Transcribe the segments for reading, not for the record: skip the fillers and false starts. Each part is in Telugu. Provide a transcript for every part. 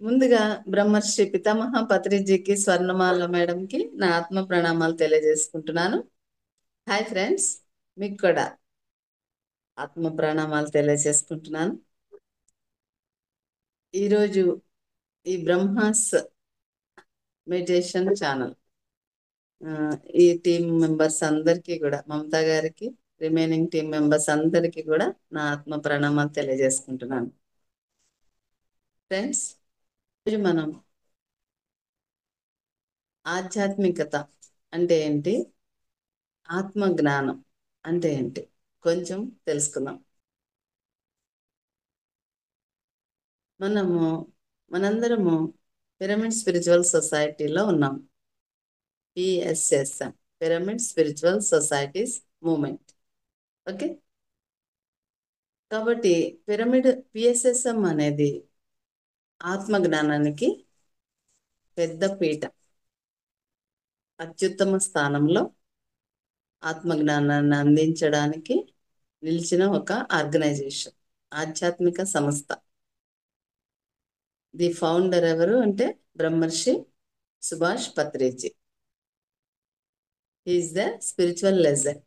ముందుగా బ్రహ్మర్షి పితామహ పత్రిజీకి, స్వర్ణమాల మేడంకి నా ఆత్మ ప్రణామాలు తెలియజేసుకుంటున్నాను. హాయ్ ఫ్రెండ్స్, మీకు కూడా ఆత్మ ప్రణామాలు తెలియజేసుకుంటున్నాను. ఈరోజు ఈ బ్రహ్మాస్ మెడిటేషన్ ఛానల్ ఈ టీం మెంబర్స్ అందరికీ కూడా, మమతా గారికి, రిమైనింగ్ టీం మెంబర్స్ అందరికీ కూడా నా ఆత్మ ప్రణామాలు తెలియజేసుకుంటున్నాను. ఫ్రెండ్స్, ఈరోజు మనం ఆధ్యాత్మికత అంటే ఏంటి, ఆత్మ జ్ఞానం అంటే ఏంటి కొంచెం తెలుసుకుందాం. మనందరము పిరమిడ్ స్పిరిచువల్ సొసైటీలో ఉన్నాం. PSSM, pyramid spiritual societies moment. Okay, కాబట్టి పిరమిడ్ పిఎస్ఎస్ఎం అనేది ఆత్మ జ్ఞానానికి పెద్ద పీట. అత్యుత్తమ స్థానంలో ఆత్మ జ్ఞానాన్ని అందించడానికి నిలిచిన ఒక ఆర్గనైజేషన్, ఆధ్యాత్మిక సంస్థ. ది ఫౌండర్ ఎవరు అంటే బ్రహ్మర్షి Subhash Patriji. He is the spiritual legend,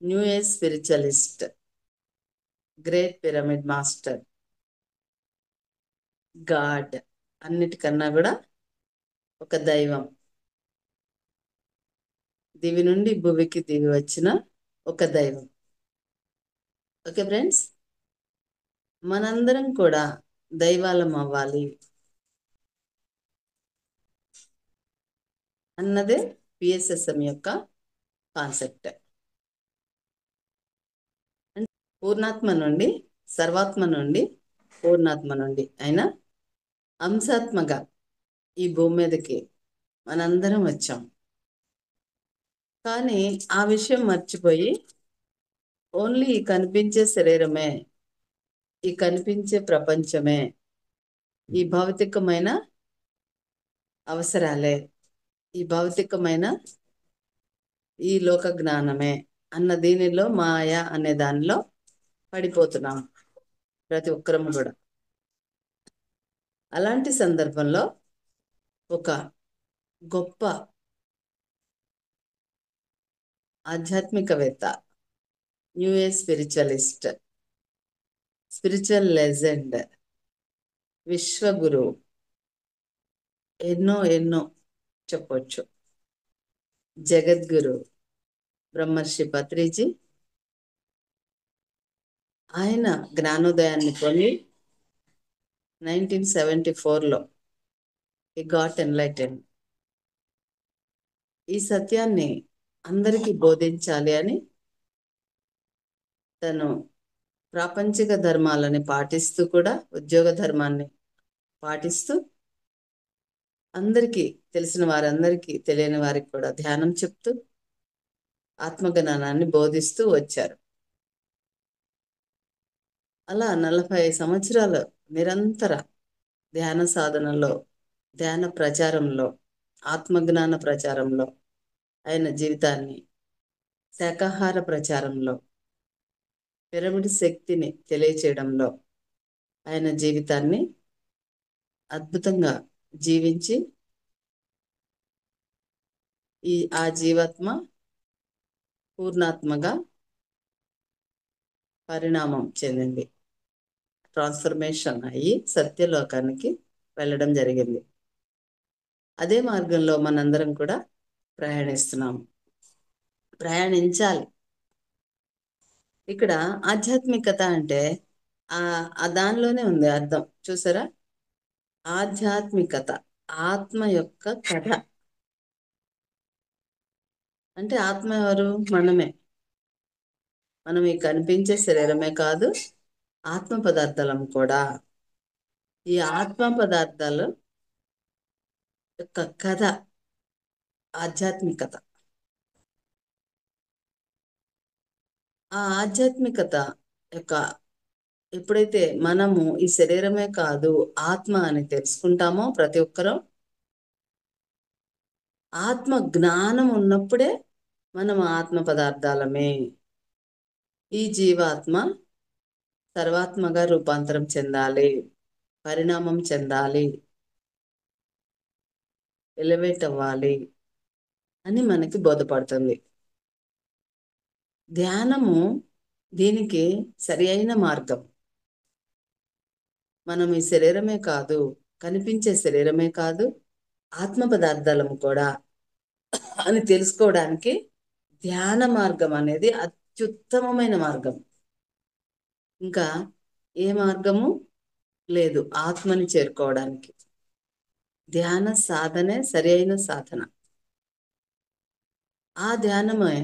New Age spiritualist, Great Pyramid Master, God, అన్నిటికన్నా కూడా ఒక దైవం. దివి నుండి భువికి దివి వచ్చిన ఒక దైవం. ఓకే ఫ్రెండ్స్, మనందరం కూడా దైవాలం అవ్వాలి అన్నదే పిఎస్ఎస్ఎం యొక్క కాన్సెప్ట్. పూర్ణాత్మ నుండి, సర్వాత్మ నుండి, పూర్ణాత్మ నుండి అయినా అంశాత్మగా ఈ భూమి మీదకి మనందరం వచ్చాం. కానీ ఆ విషయం మర్చిపోయి ఓన్లీ ఈ కనిపించే శరీరమే, ఈ కనిపించే ప్రపంచమే, ఈ భౌతికమైన అవసరాలే, ఈ భౌతికమైన ఈ లోక జ్ఞానమే అన్న దీనిలో, మాయ అనే దానిలో పడిపోతున్నాం ప్రతి ఒక్కరము కూడా. అలాంటి సందర్భంలో ఒక గొప్ప ఆధ్యాత్మికవేత్త, new age spiritualist, spiritual legend, Vishwaguru, ఎన్నో చెప్పొచ్చు, జగద్గురు బ్రహ్మర్షి పత్రిజీ. ఆయన జ్ఞానోదయాన్ని పొంది 1974లో he got enlightened. ఈ సత్యాన్ని అందరికీ బోధించాలి అని తను ప్రాపంచిక ధర్మాలని పాటిస్తూ కూడా, ఉద్యోగ ధర్మాన్ని పాటిస్తూ, అందరికీ తెలిసిన వారందరికీ, తెలియని వారికి కూడా ధ్యానం చెప్తూ ఆత్మజ్ఞానాన్ని బోధిస్తూ వచ్చారు. అలా 40 సంవత్సరాల నిరంతర ధ్యాన సాధనలో, ధ్యాన ప్రచారంలో, ఆత్మజ్ఞాన ప్రచారంలో, ఆయన జీవితాన్ని, శాకాహార ప్రచారంలో, పిరమిడ్ శక్తిని తెలియచేయడంలో ఆయన జీవితాన్ని అద్భుతంగా జీవించి ఆ జీవాత్మ పూర్ణాత్మగా పరిణామం చెందింది, ట్రాన్స్ఫర్మేషన్ అయ్యి సత్యలోకానికి వెళ్ళడం జరిగింది. అదే మార్గంలో మనందరం కూడా ప్రయాణిస్తున్నాము, ప్రయాణించాలి. ఇక్కడ ఆధ్యాత్మికత అంటే దానిలోనే ఉంది అర్థం, చూసారా? ఆధ్యాత్మికత, ఆత్మ యొక్క కథ. అంటే ఆత్మ ఎవరు? మనమే. మనం ఈ కనిపించే శరీరమే కాదు, ఆత్మ పదార్థాలం కూడా. ఈ ఆత్మ పదార్థాల యొక్క కథ ఆధ్యాత్మికత. ఆ ఆధ్యాత్మికత యొక్క ఎప్పుడైతే మనము ఈ శరీరమే కాదు ఆత్మ అని తెలుసుకుంటామో, ప్రతి ఒక్కరూ ఆత్మ జ్ఞానం ఉన్నప్పుడే మనం ఆత్మ పదార్థాలమే. ఈ జీవాత్మ సర్వాత్మగా రూపాంతరం చెందాలి. పరిణామం చెందాలి, ఎలివేట్ అవ్వాలి అని మనకి బోధపడుతుంది. ధ్యానము దీనికి సరి అయిన మార్గం. మనం ఈ శరీరమే కాదు, కనిపించే శరీరమే కాదు, ఆత్మ పదార్థాలము కూడా అని తెలుసుకోవడానికి ధ్యాన మార్గం అనేది అత్యుత్తమమైన మార్గం. ఇంకా ఏ మార్గము లేదు ఆత్మని చేరుకోవడానికి. ధ్యాన సాధనే సరి అయిన సాధన. ఆ ధ్యానమే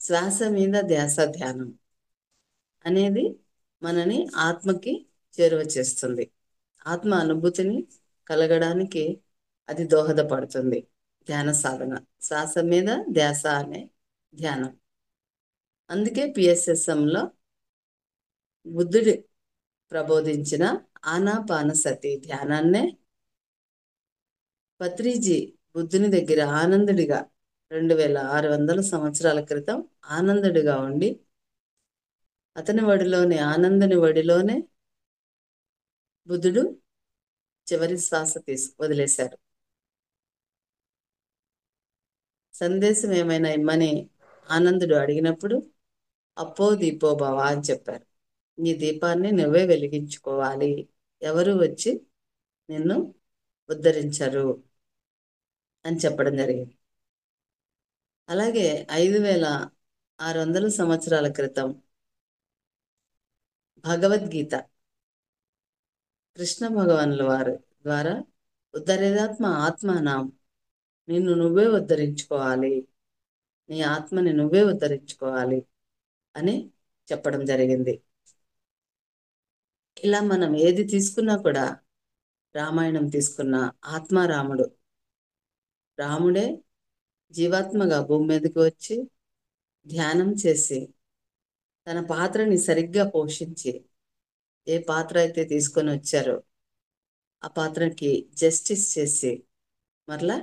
శ్వాస మీద ధ్యాస ధ్యానం అనేది మనని ఆత్మకి చేరువ చేస్తుంది. ఆత్మ అనుభూతిని కలగడానికి అది దోహదపడుతుంది ధ్యాన సాధన. శ్వాస మీద ధ్యాస అనే ధ్యానం. అందుకే పిఎస్ఎస్ఎంలో బుద్ధుడు ప్రబోధించిన ఆనాపానసతి ధ్యానాన్నే పత్రిజీ బుద్ధుని దగ్గర ఆనందుడిగా 2600 సంవత్సరాల క్రితం ఆనందుడిగా ఉండి అతని వడిలోనే ఆనందుని వడిలోనే బుద్ధుడు చివరి శ్వాస వదిలేశారు. సందేశం ఏమైనా ఇమ్మని ఆనందుడు అడిగినప్పుడు అప్పో దీపో భవ అని చెప్పారు. నీ దీపాన్ని నువ్వే వెలిగించుకోవాలి, ఎవరు వచ్చి నిన్ను ఉద్ధరించరు అని చెప్పడం జరిగింది. అలాగే 5600 సంవత్సరాల క్రితం భగవద్గీత కృష్ణ భగవానుల వారి ద్వారా ఉద్ధరేదాత్మ ఆత్మానం, నిన్ను నువ్వే ఉద్ధరించుకోవాలి, నీ ఆత్మని నువ్వే ఉద్ధరించుకోవాలి అని చెప్పడం జరిగింది. ఇలా మనం ఏది తీసుకున్నా కూడా, రామాయణం తీసుకున్న ఆత్మారాముడు, రాముడే జీవాత్మగా భూమి మీదకి వచ్చి ధ్యానం చేసి తన పాత్రని సరిగ్గా పోషించి ఏ పాత్ర అయితే తీసుకొని వచ్చారో ఆ పాత్రకి జస్టిస్ చేసి మరలా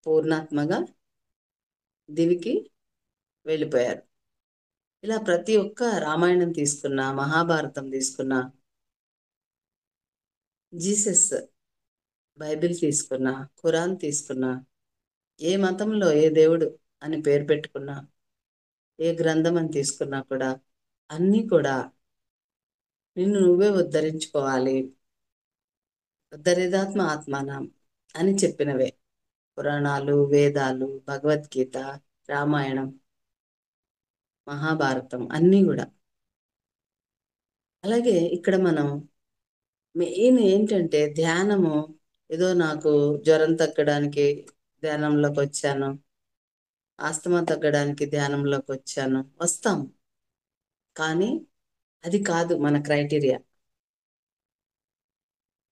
పూర్ణాత్మగా దివికి వెళ్ళిపోయారు. ఇలా ప్రతి ఒక్క రామాయణం తీసుకున్నా, మహాభారతం తీసుకున్నా, జీసస్ బైబిల్ తీసుకున్నా, ఖురాన్ తీసుకున్నా, ఏ మతంలో ఏ దేవుడు అని పేరు పెట్టుకున్నా, ఏ గ్రంథం అని తీసుకున్నా కూడా అన్నీ కూడా నిన్ను నువ్వే ఉద్ధరించుకోవాలి, ఉద్ధరేదాత్మ ఆత్మానం అని చెప్పినవే. పురాణాలు, వేదాలు, భగవద్గీత, రామాయణం, మహాభారతం అన్నీ కూడా. అలాగే ఇక్కడ మనం మెయిన్ ఏంటంటే ధ్యానము ఏదో నాకు జ్వరం తగ్గడానికి ధ్యానంలోకి వచ్చాను, ఆస్తమా తగ్గడానికి ధ్యానంలోకి వచ్చాను, వస్తాం. కానీ అది కాదు మన క్రైటీరియా.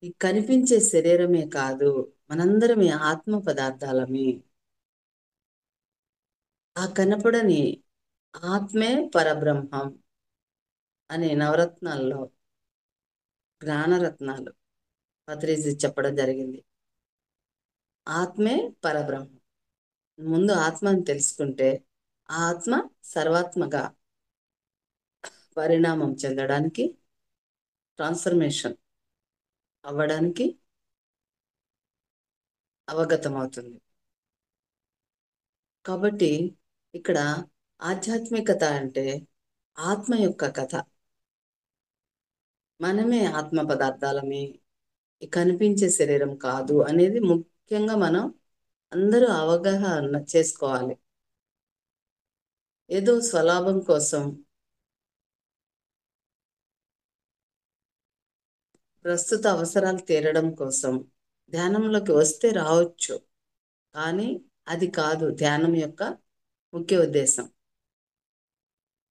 ఈ కనిపించే శరీరమే కాదు, మనందరమే ఆత్మ పదార్థాలమే. ఆ కనపడని ఆత్మే పరబ్రహ్మం అనే నవరత్నాల్లో జ్ఞానరత్నాలు పత్రిజీ చెప్పడం జరిగింది. ఆత్మే పరబ్రహ్మం. ముందు ఆత్మని తెలుసుకుంటే ఆ ఆత్మ సర్వాత్మగా పరిణామం చెందడానికి, ట్రాన్స్ఫర్మేషన్ అవ్వడానికి అవగతమవుతుంది. కాబట్టి ఇక్కడ ఆధ్యాత్మికత అంటే ఆత్మ యొక్క కథ. మనమే ఆత్మ పదార్థాలమే, కనిపించే శరీరం కాదు అనేది ముఖ్యంగా మనం అందరూ అవగాహన చేసుకోవాలి. ఏదో స్వలాభం కోసం, ప్రస్తుత అవసరాలు తీరడం కోసం ధ్యానంలోకి వస్తే రావచ్చు, కానీ అది కాదు ధ్యానం యొక్క ముఖ్య ఉద్దేశం.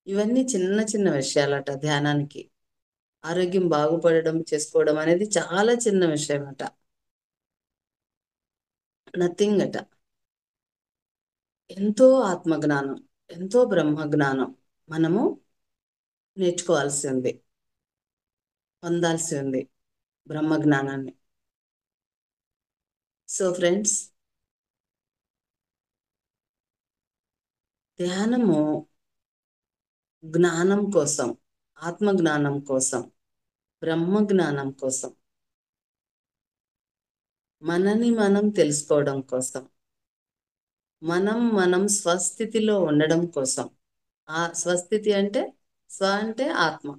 ఇవన్నీ చిన్న చిన్న విషయాలట. ధ్యానానికి ఆరోగ్యం బాగుపడడం చేసుకోవడం అనేది చాలా చిన్న విషయం అట, నథింగ్ అట. ఎంతో ఆత్మజ్ఞానం, ఎంతో బ్రహ్మజ్ఞానం మనము నేర్చుకోవాల్సి ఉంది, పొందాల్సి ఉంది బ్రహ్మజ్ఞానాన్ని. సో ఫ్రెండ్స్, ధ్యానము జ్ఞానం కోసం, ఆత్మజ్ఞానం కోసం, బ్రహ్మ జ్ఞానం కోసం, మనని మనం తెలుసుకోవడం కోసం, మనం స్వస్థితిలో ఉండడం కోసం. ఆ స్వస్థితి అంటే, స్వ అంటే ఆత్మ,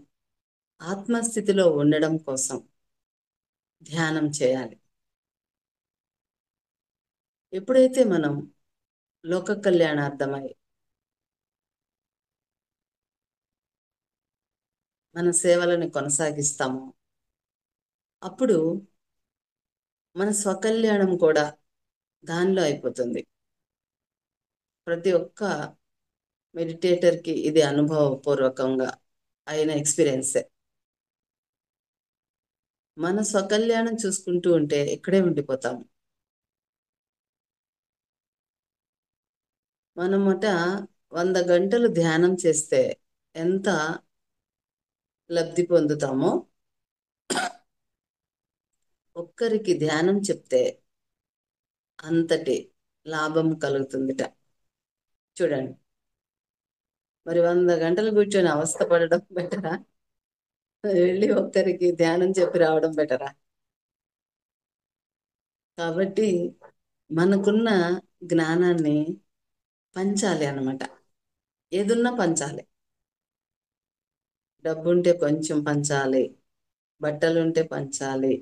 ఆత్మస్థితిలో ఉండడం కోసం ధ్యానం చేయాలి. ఎప్పుడైతే మనం లోక కళ్యాణార్థమై మన సేవలను కొనసాగిస్తామో, అప్పుడు మన స్వకల్యాణం కూడా దానిలో అయిపోతుంది. ప్రతి ఒక్క మెడిటేటర్కి ఇది అనుభవపూర్వకంగా అయిన ఎక్స్పీరియన్సే. మన స్వకల్యాణం చూసుకుంటూ ఉంటే ఇక్కడే ఉండిపోతాము. మనమట 100 గంటలు ధ్యానం చేస్తే ఎంత లబ్ధి పొందుతామో, ఒక్కరికి ధ్యానం చెప్తే అంతటి లాభం కలుగుతుందిట. చూడండి, మరి 100 గంటలు కూర్చొని అవస్థ పడడం బెటరా, వెళ్ళి ఒక్కరికి ధ్యానం చెప్పి రావడం బెటరా? కాబట్టి మనకున్న జ్ఞానాన్ని పంచాలి అన్నమాట. ఏదున్నా పంచాలి. డబ్బుంటే కొంచెం పంచాలి, బట్టలుంటే పంచాలి,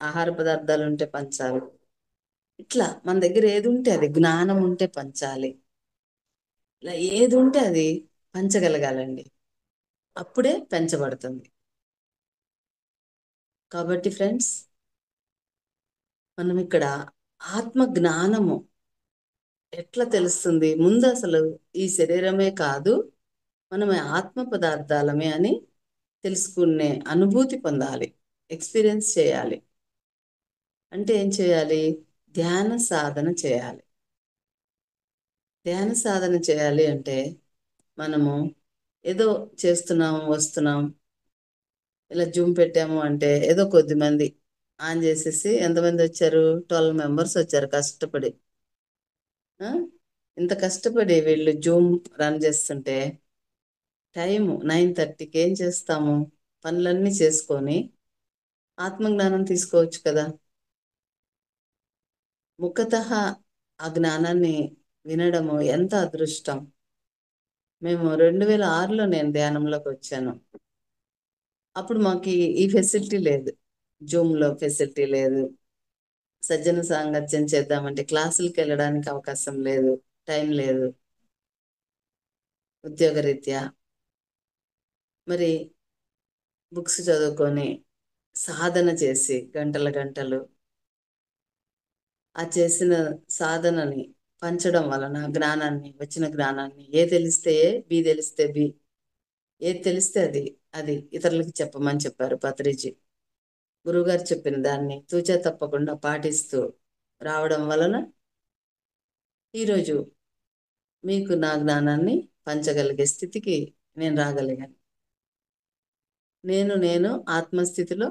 ఆహార పదార్థాలు ఉంటే పంచాలి. ఇట్లా మన దగ్గర ఏది ఉంటే అది, జ్ఞానం ఉంటే పంచాలి. ఇలా ఏది ఉంటే అది పంచగలగాలండి. అప్పుడే పెంచబడుతుంది. కాబట్టి ఫ్రెండ్స్, మనం ఇక్కడ ఆత్మ జ్ఞానము ఎట్లా తెలుస్తుంది? ముందు అసలు ఈ శరీరమే కాదు, మనమే ఆత్మ పదార్థాలమే అని తెలుసుకునే అనుభూతి పొందాలి, ఎక్స్పీరియన్స్ చేయాలి. అంటే ఏం చేయాలి? ధ్యాన సాధన చేయాలి. ధ్యాన సాధన చేయాలి అంటే మనము ఏదో చేస్తున్నాం, వస్తున్నాం, ఇలా జూమ్ పెట్టాము అంటే ఏదో కొద్ది మంది ఆన్ చేసేసి, ఎంతమంది వచ్చారు? 12 మెంబర్స్ వచ్చారు కష్టపడి. ఆ? ఇంత కష్టపడి వీళ్ళు జూమ్ రన్ చేస్తుంటే టైము 9:30కి ఏం చేస్తాము? పనులన్నీ చేసుకొని ఆత్మజ్ఞానం తీసుకోవచ్చు కదా. ముఖతః ఆ జ్ఞానాన్ని వినడము ఎంత అదృష్టం. మేము 2006లో నేను ధ్యానంలోకి వచ్చాను. అప్పుడు మాకు ఈ ఫెసిలిటీ లేదు, జూమ్లో ఫెసిలిటీ లేదు. సజ్జన సాంగత్యం చేద్దామంటే క్లాసులకు వెళ్ళడానికి అవకాశం లేదు, టైం లేదు, ఉద్యోగరీత్యా. మరి బుక్స్ చదువుకొని సాధన చేసి గంటల గంటలు ఆ చేసిన సాధనని పంచడం వలన జ్ఞానాన్ని, వచ్చిన జ్ఞానాన్ని, ఏ తెలిస్తే ఏ, బి తెలిస్తే బి, ఏది తెలిస్తే అది అది ఇతరులకు చెప్పమని చెప్పారు పత్రిజీ. గురువుగారు చెప్పిన దాన్ని తూచా తప్పకుండా పాటిస్తూ రావడం వలన ఈరోజు మీకు నా జ్ఞానాన్ని పంచగలిగే స్థితికి నేను రాగలిగాను. నేను ఆత్మస్థితిలో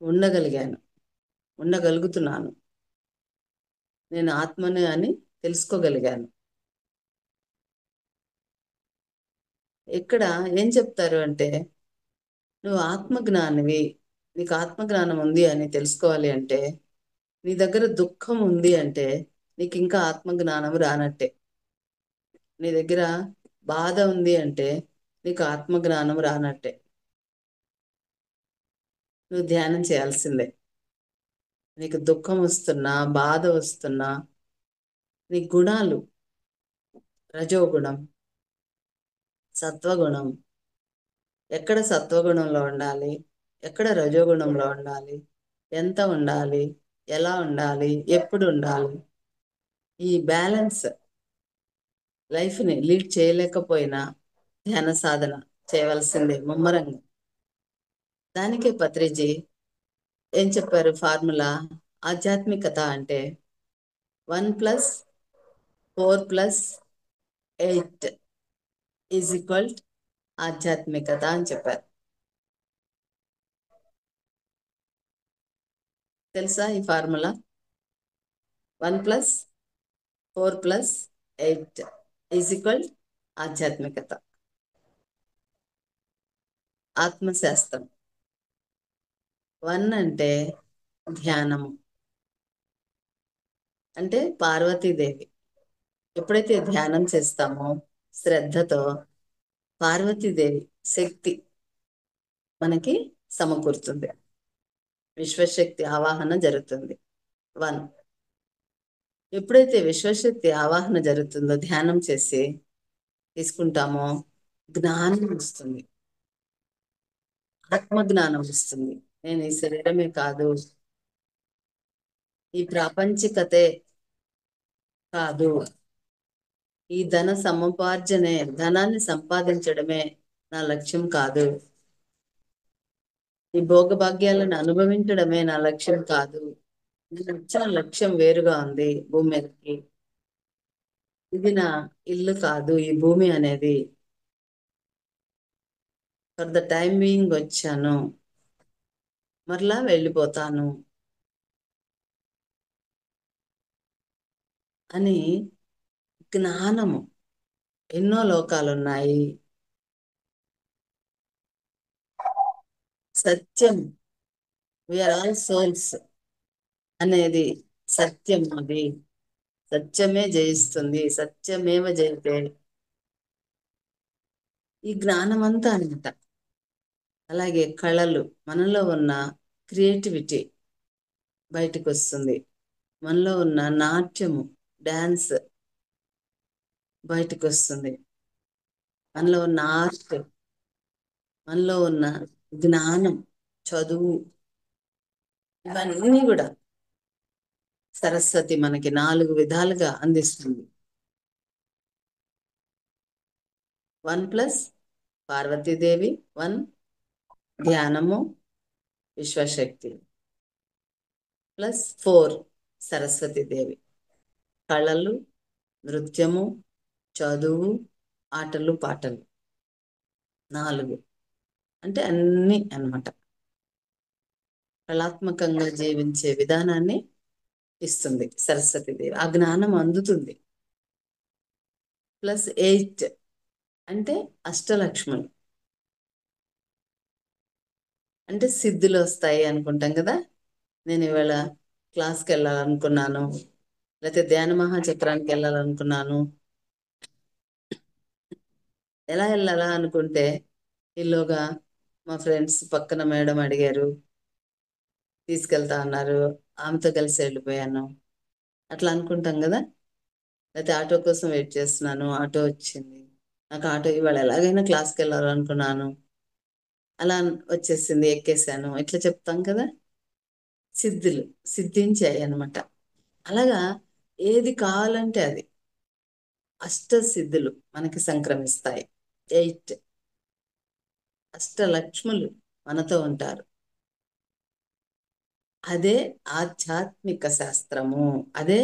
ఉండగలిగాను, ఉండగలుగుతున్నాను. నేను ఆత్మని అని తెలుసుకోగలిగాను. ఇక్కడ ఏం చెప్తారు అంటే, నువ్వు ఆత్మజ్ఞానివి, నీకు ఆత్మజ్ఞానం ఉంది అని తెలుసుకోవాలి అంటే, నీ దగ్గర దుఃఖం ఉంది అంటే నీకు ఇంకా ఆత్మజ్ఞానం రానట్టే. నీ దగ్గర బాధ ఉంది అంటే నీకు ఆత్మజ్ఞానం రానట్టే. నువ్వు ధ్యానం చేయాల్సిందే. నీకు దుఃఖం వస్తున్నా, బాధ వస్తున్నా, నీ గుణాలు, రజోగుణం, సత్వగుణం, ఎక్కడ సత్వగుణంలో ఉండాలి, ఎక్కడ రజోగుణంలో ఉండాలి, ఎంత ఉండాలి, ఎలా ఉండాలి, ఎప్పుడు ఉండాలి, ఈ బ్యాలెన్స్ లైఫ్ని లీడ్ చేయలేకపోయినా ధ్యాన సాధన చేయవలసిందే ముమ్మరంగా. దానికే పత్రిజీ ఏం చెప్పారు ఫార్ములా? ఆధ్యాత్మికత అంటే 1+4+8 ఈజ్ ఈక్వల్ ఆధ్యాత్మికత అని చెప్పారు. తెలుసా ఈ ఫార్ములా? 1+4+8 ఈజ్ ఈక్వల్ ఆధ్యాత్మికత, ఆత్మశాస్త్రం. వన్ అంటే ధ్యానము, అంటే పార్వతీదేవి. ఎప్పుడైతే ధ్యానం చేస్తామో శ్రద్ధతో, పార్వతీదేవి శక్తి మనకి సమకూరుతుంది, విశ్వశక్తి ఆవాహన జరుగుతుంది. వన్. ఎప్పుడైతే విశ్వశక్తి ఆవాహన జరుగుతుందో, ధ్యానం చేసి తీసుకుంటామో, జ్ఞానం వస్తుంది, ఆత్మజ్ఞానం వస్తుంది. నేను ఈ శరీరమే కాదు, ఈ ప్రాపంచికతే కాదు, ఈ ధన సముపార్జనే, ధనాన్ని సంపాదించడమే నా లక్ష్యం కాదు, ఈ భోగభాగ్యాలను అనుభవించడమే నా లక్ష్యం కాదు, నేను వచ్చిన లక్ష్యం వేరుగా ఉంది. భూమి మీదకి ఇది నా ఇల్లు కాదు, ఈ భూమి అనేది ఫర్ ద టైం బీయింగ్ వచ్చాను, మరలా వెళ్ళిపోతాను అని జ్ఞానము. ఎన్నో లోకాలున్నాయి, సత్యం, వీఆర్ ఆల్ సోల్స్ అనేది సత్యం. అది సత్యమే జయిస్తుంది, సత్యమేవ జయతే, ఈ జ్ఞానం అంతా అనమాట. అలాగే కళలు, మనలో ఉన్న క్రియేటివిటీ బయటకు వస్తుంది, మనలో ఉన్న నాట్యము, డాన్స్ బయటకు వస్తుంది, మనలో ఉన్న ఆర్ట్, మనలో ఉన్న జ్ఞానం, చదువు, ఇవన్నీ కూడా సరస్వతి మనకి 4 విధాలుగా అందిస్తుంది. వన్ ప్లస్ పార్వతీదేవి, వన్ ధ్యానము, విశ్వశక్తి, ప్లస్ 4 సరస్వతీదేవి, కళలు, నృత్యము, చదువు, ఆటలు పాటలు, 4 అంటే అన్నీ అన్నమాట. కళాత్మకంగా జీవించే విధానాన్ని ఇస్తుంది సరస్వతీదేవి, ఆ జ్ఞానం అందుతుంది. ప్లస్ 8 అంటే అష్టలక్ష్ములు, అంటే సిద్ధులు వస్తాయి అనుకుంటాం కదా. నేను ఇవాళ క్లాస్కి వెళ్ళాలనుకున్నాను, లేకపోతే ధ్యాన మహాచక్రానికి వెళ్ళాలనుకున్నాను. ఎలా వెళ్ళాలా అనుకుంటే, ఈలోగా మా ఫ్రెండ్స్ పక్కన మేడం అడిగారు, తీసుకెళ్తా అన్నారు, ఆమెతో కలిసి వెళ్ళిపోయాను. అట్లా అనుకుంటాం కదా. లేకపోతే ఆటో కోసం వెయిట్ చేస్తున్నాను, ఆటో వచ్చింది, నాకు ఆటో ఇవాళ ఎలాగైనా క్లాస్కి వెళ్ళాలనుకున్నాను, అలా వచ్చేసింది, ఎక్కేసాను, ఇట్లా చెప్తాం కదా. సిద్ధులు సిద్ధించాయి అన్నమాట. అలాగా ఏది కావాలంటే అది, అష్టసిద్ధులు మనకి సంక్రమిస్తాయి. 8 అష్టలక్ష్ములు మనతో ఉంటారు. అదే ఆధ్యాత్మిక శాస్త్రము, అదే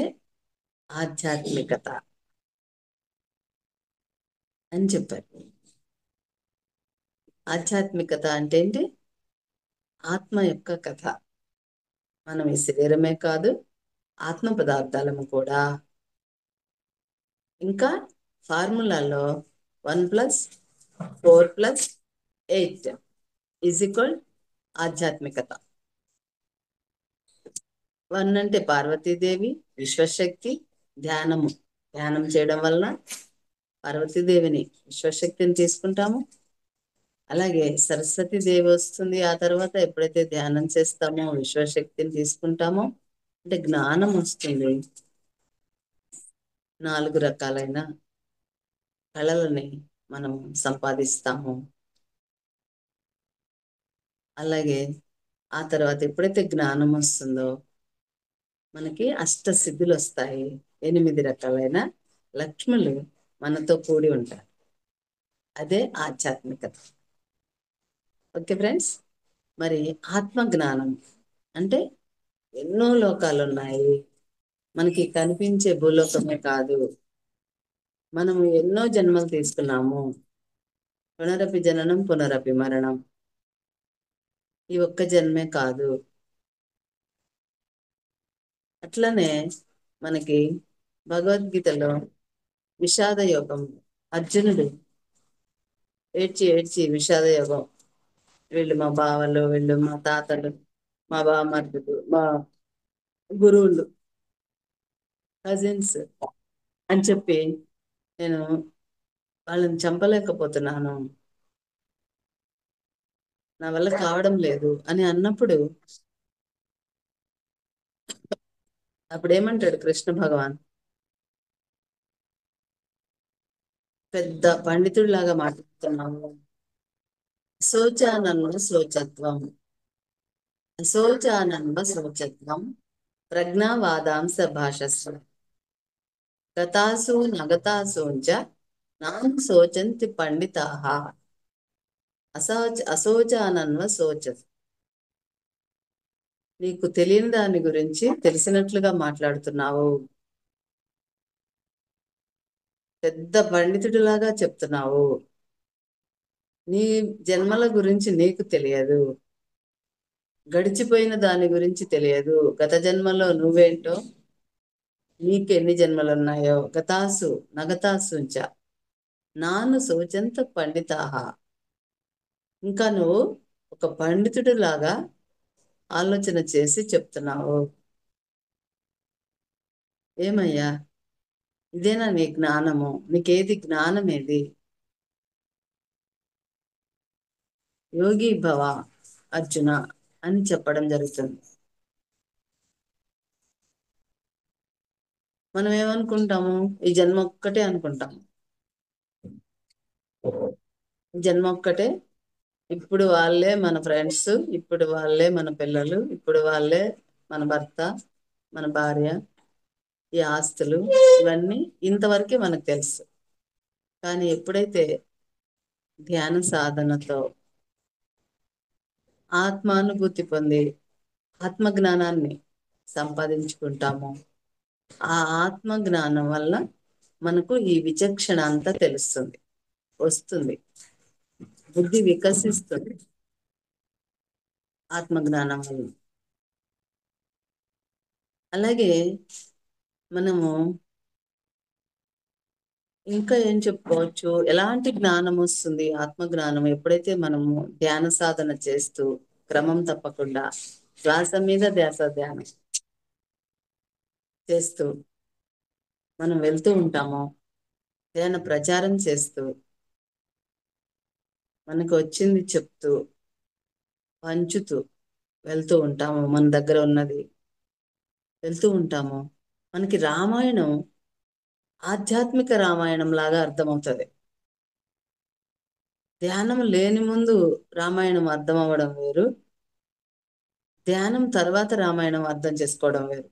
ఆధ్యాత్మికత అని చెప్పారు. ఆధ్యాత్మికత అంటే ఏంటి? ఆత్మ యొక్క కథ. మనం ఈ శరీరమే కాదు, ఆత్మ పదార్థాలము కూడా. ఇంకా ఫార్ములాలో 1+4+8 ఈజ్ ఈక్వల్ ఆధ్యాత్మికత. 1 అంటే పార్వతీదేవి, విశ్వశక్తి, ధ్యానము. ధ్యానం చేయడం వలన పార్వతీదేవిని, విశ్వశక్తిని తీసుకుంటాము. అలాగే సరస్వతీదేవి వస్తుంది ఆ తర్వాత. ఎప్పుడైతే ధ్యానం చేస్తామో విశ్వశక్తిని తీసుకుంటామో, అంటే జ్ఞానం వస్తుంది. 4 రకాలైన కళలని మనం సంపాదిస్తాము. అలాగే ఆ తర్వాత ఎప్పుడైతే జ్ఞానం వస్తుందో మనకి అష్టసిద్ధులు వస్తాయి. 8 రకాలైన లక్ష్ములు మనతో కూడి ఉంటారు. అదే ఆధ్యాత్మికత. ఓకే ఫ్రెండ్స్, మరి ఆత్మ జ్ఞానం అంటే ఎన్నో లోకాలు ఉన్నాయి, మనకి కనిపించే భూలోకమే కాదు. మనము ఎన్నో జన్మలు తీసుకున్నాము, పునరపి జననం పునరపి మరణం, ఈ ఒక్క జన్మే కాదు. అట్లనే మనకి భగవద్గీతలో విషాద యోగం, అర్జునుడు ఏడ్చి ఏడ్చి విషాద యోగం, వీళ్ళు మా బావలు, వీళ్ళు మా తాతలు, మా బామర్దులు, మా గురువులు, కజిన్స్ అని చెప్పి నేను వాళ్ళని చంపలేకపోతున్నాను, నా వల్ల కావడం లేదు అని అన్నప్పుడు అప్పుడు ఏమంటాడు కృష్ణ భగవాన్? పెద్ద పండితుడిలాగా మాట్లాడుతున్నాము. శోచానన్వ శోచత్వం, శోచానన్వ శోచత్వం, ప్రజ్ఞావాదాంశ భాషస్వ, గతాసు నగతాసూంచ నాను శోచంతి పండితాః, అశోచానన్వ శోచ. నీకు తెలియని దాని గురించి తెలిసినట్లుగా మాట్లాడుతున్నావు, పెద్ద పండితుడిలాగా చెప్తున్నావు. నీ జన్మల గురించి నీకు తెలియదు, గడిచిపోయిన దాని గురించి తెలియదు. గత జన్మలో నువ్వేంటో, నీకు ఎన్ని జన్మలు ఉన్నాయో. గతాసు నగతాసుంచ నాను శోచంత పండితాహ. ఇంకా నువ్వు ఒక పండితుడిలాగా ఆలోచన చేసి చెప్తున్నావు. ఏమయ్యా, ఇదేనా నీ జ్ఞానము? నీకేది జ్ఞానం? ఏది? యోగి భవ అర్జున అని చెప్పడం జరుగుతుంది. మనం ఏమనుకుంటాము? ఈ జన్మ ఒక్కటే అనుకుంటాము. ఈ జన్మ ఒక్కటే. ఇప్పుడు వాళ్ళే మన ఫ్రెండ్స్, ఇప్పుడు వాళ్ళే మన పిల్లలు, ఇప్పుడు వాళ్ళే మన భర్త, మన భార్య, ఈ ఆస్తులు, ఇవన్నీ ఇంతవరకే మనకు తెలుసు. కానీ ఎప్పుడైతే ధ్యాన సాధనతో ఆత్మానుభూతి పొంది ఆత్మ జ్ఞానాన్ని సంపాదించుకుంటామో, ఆ ఆత్మ జ్ఞానం వల్ల మనకు ఈ విచక్షణ అంతా తెలుస్తుంది, వస్తుంది, బుద్ధి వికసిస్తుంది ఆత్మ జ్ఞానం వల్ల. అలాగే మనము ఇంకా ఏం చెప్పుకోవచ్చు? ఎలాంటి జ్ఞానం వస్తుంది? ఆత్మ జ్ఞానం ఎప్పుడైతే మనము ధ్యాన సాధన చేస్తూ క్రమం తప్పకుండా శ్వాస మీద ధ్యానం చేస్తూ మనం వెళ్తూ ఉంటామో, ధ్యాన ప్రచారం చేస్తూ మనకు వచ్చింది చెప్తూ పంచుతూ వెళ్తూ ఉంటాము, మన దగ్గర ఉన్నది వెళ్తూ ఉంటాము, మనకి రామాయణం ఆధ్యాత్మిక రామాయణం లాగా అర్థమవుతుంది. ధ్యానం లేని ముందు రామాయణం అర్థం అవ్వడం వేరు, ధ్యానం తర్వాత రామాయణం అర్థం చేసుకోవడం వేరు.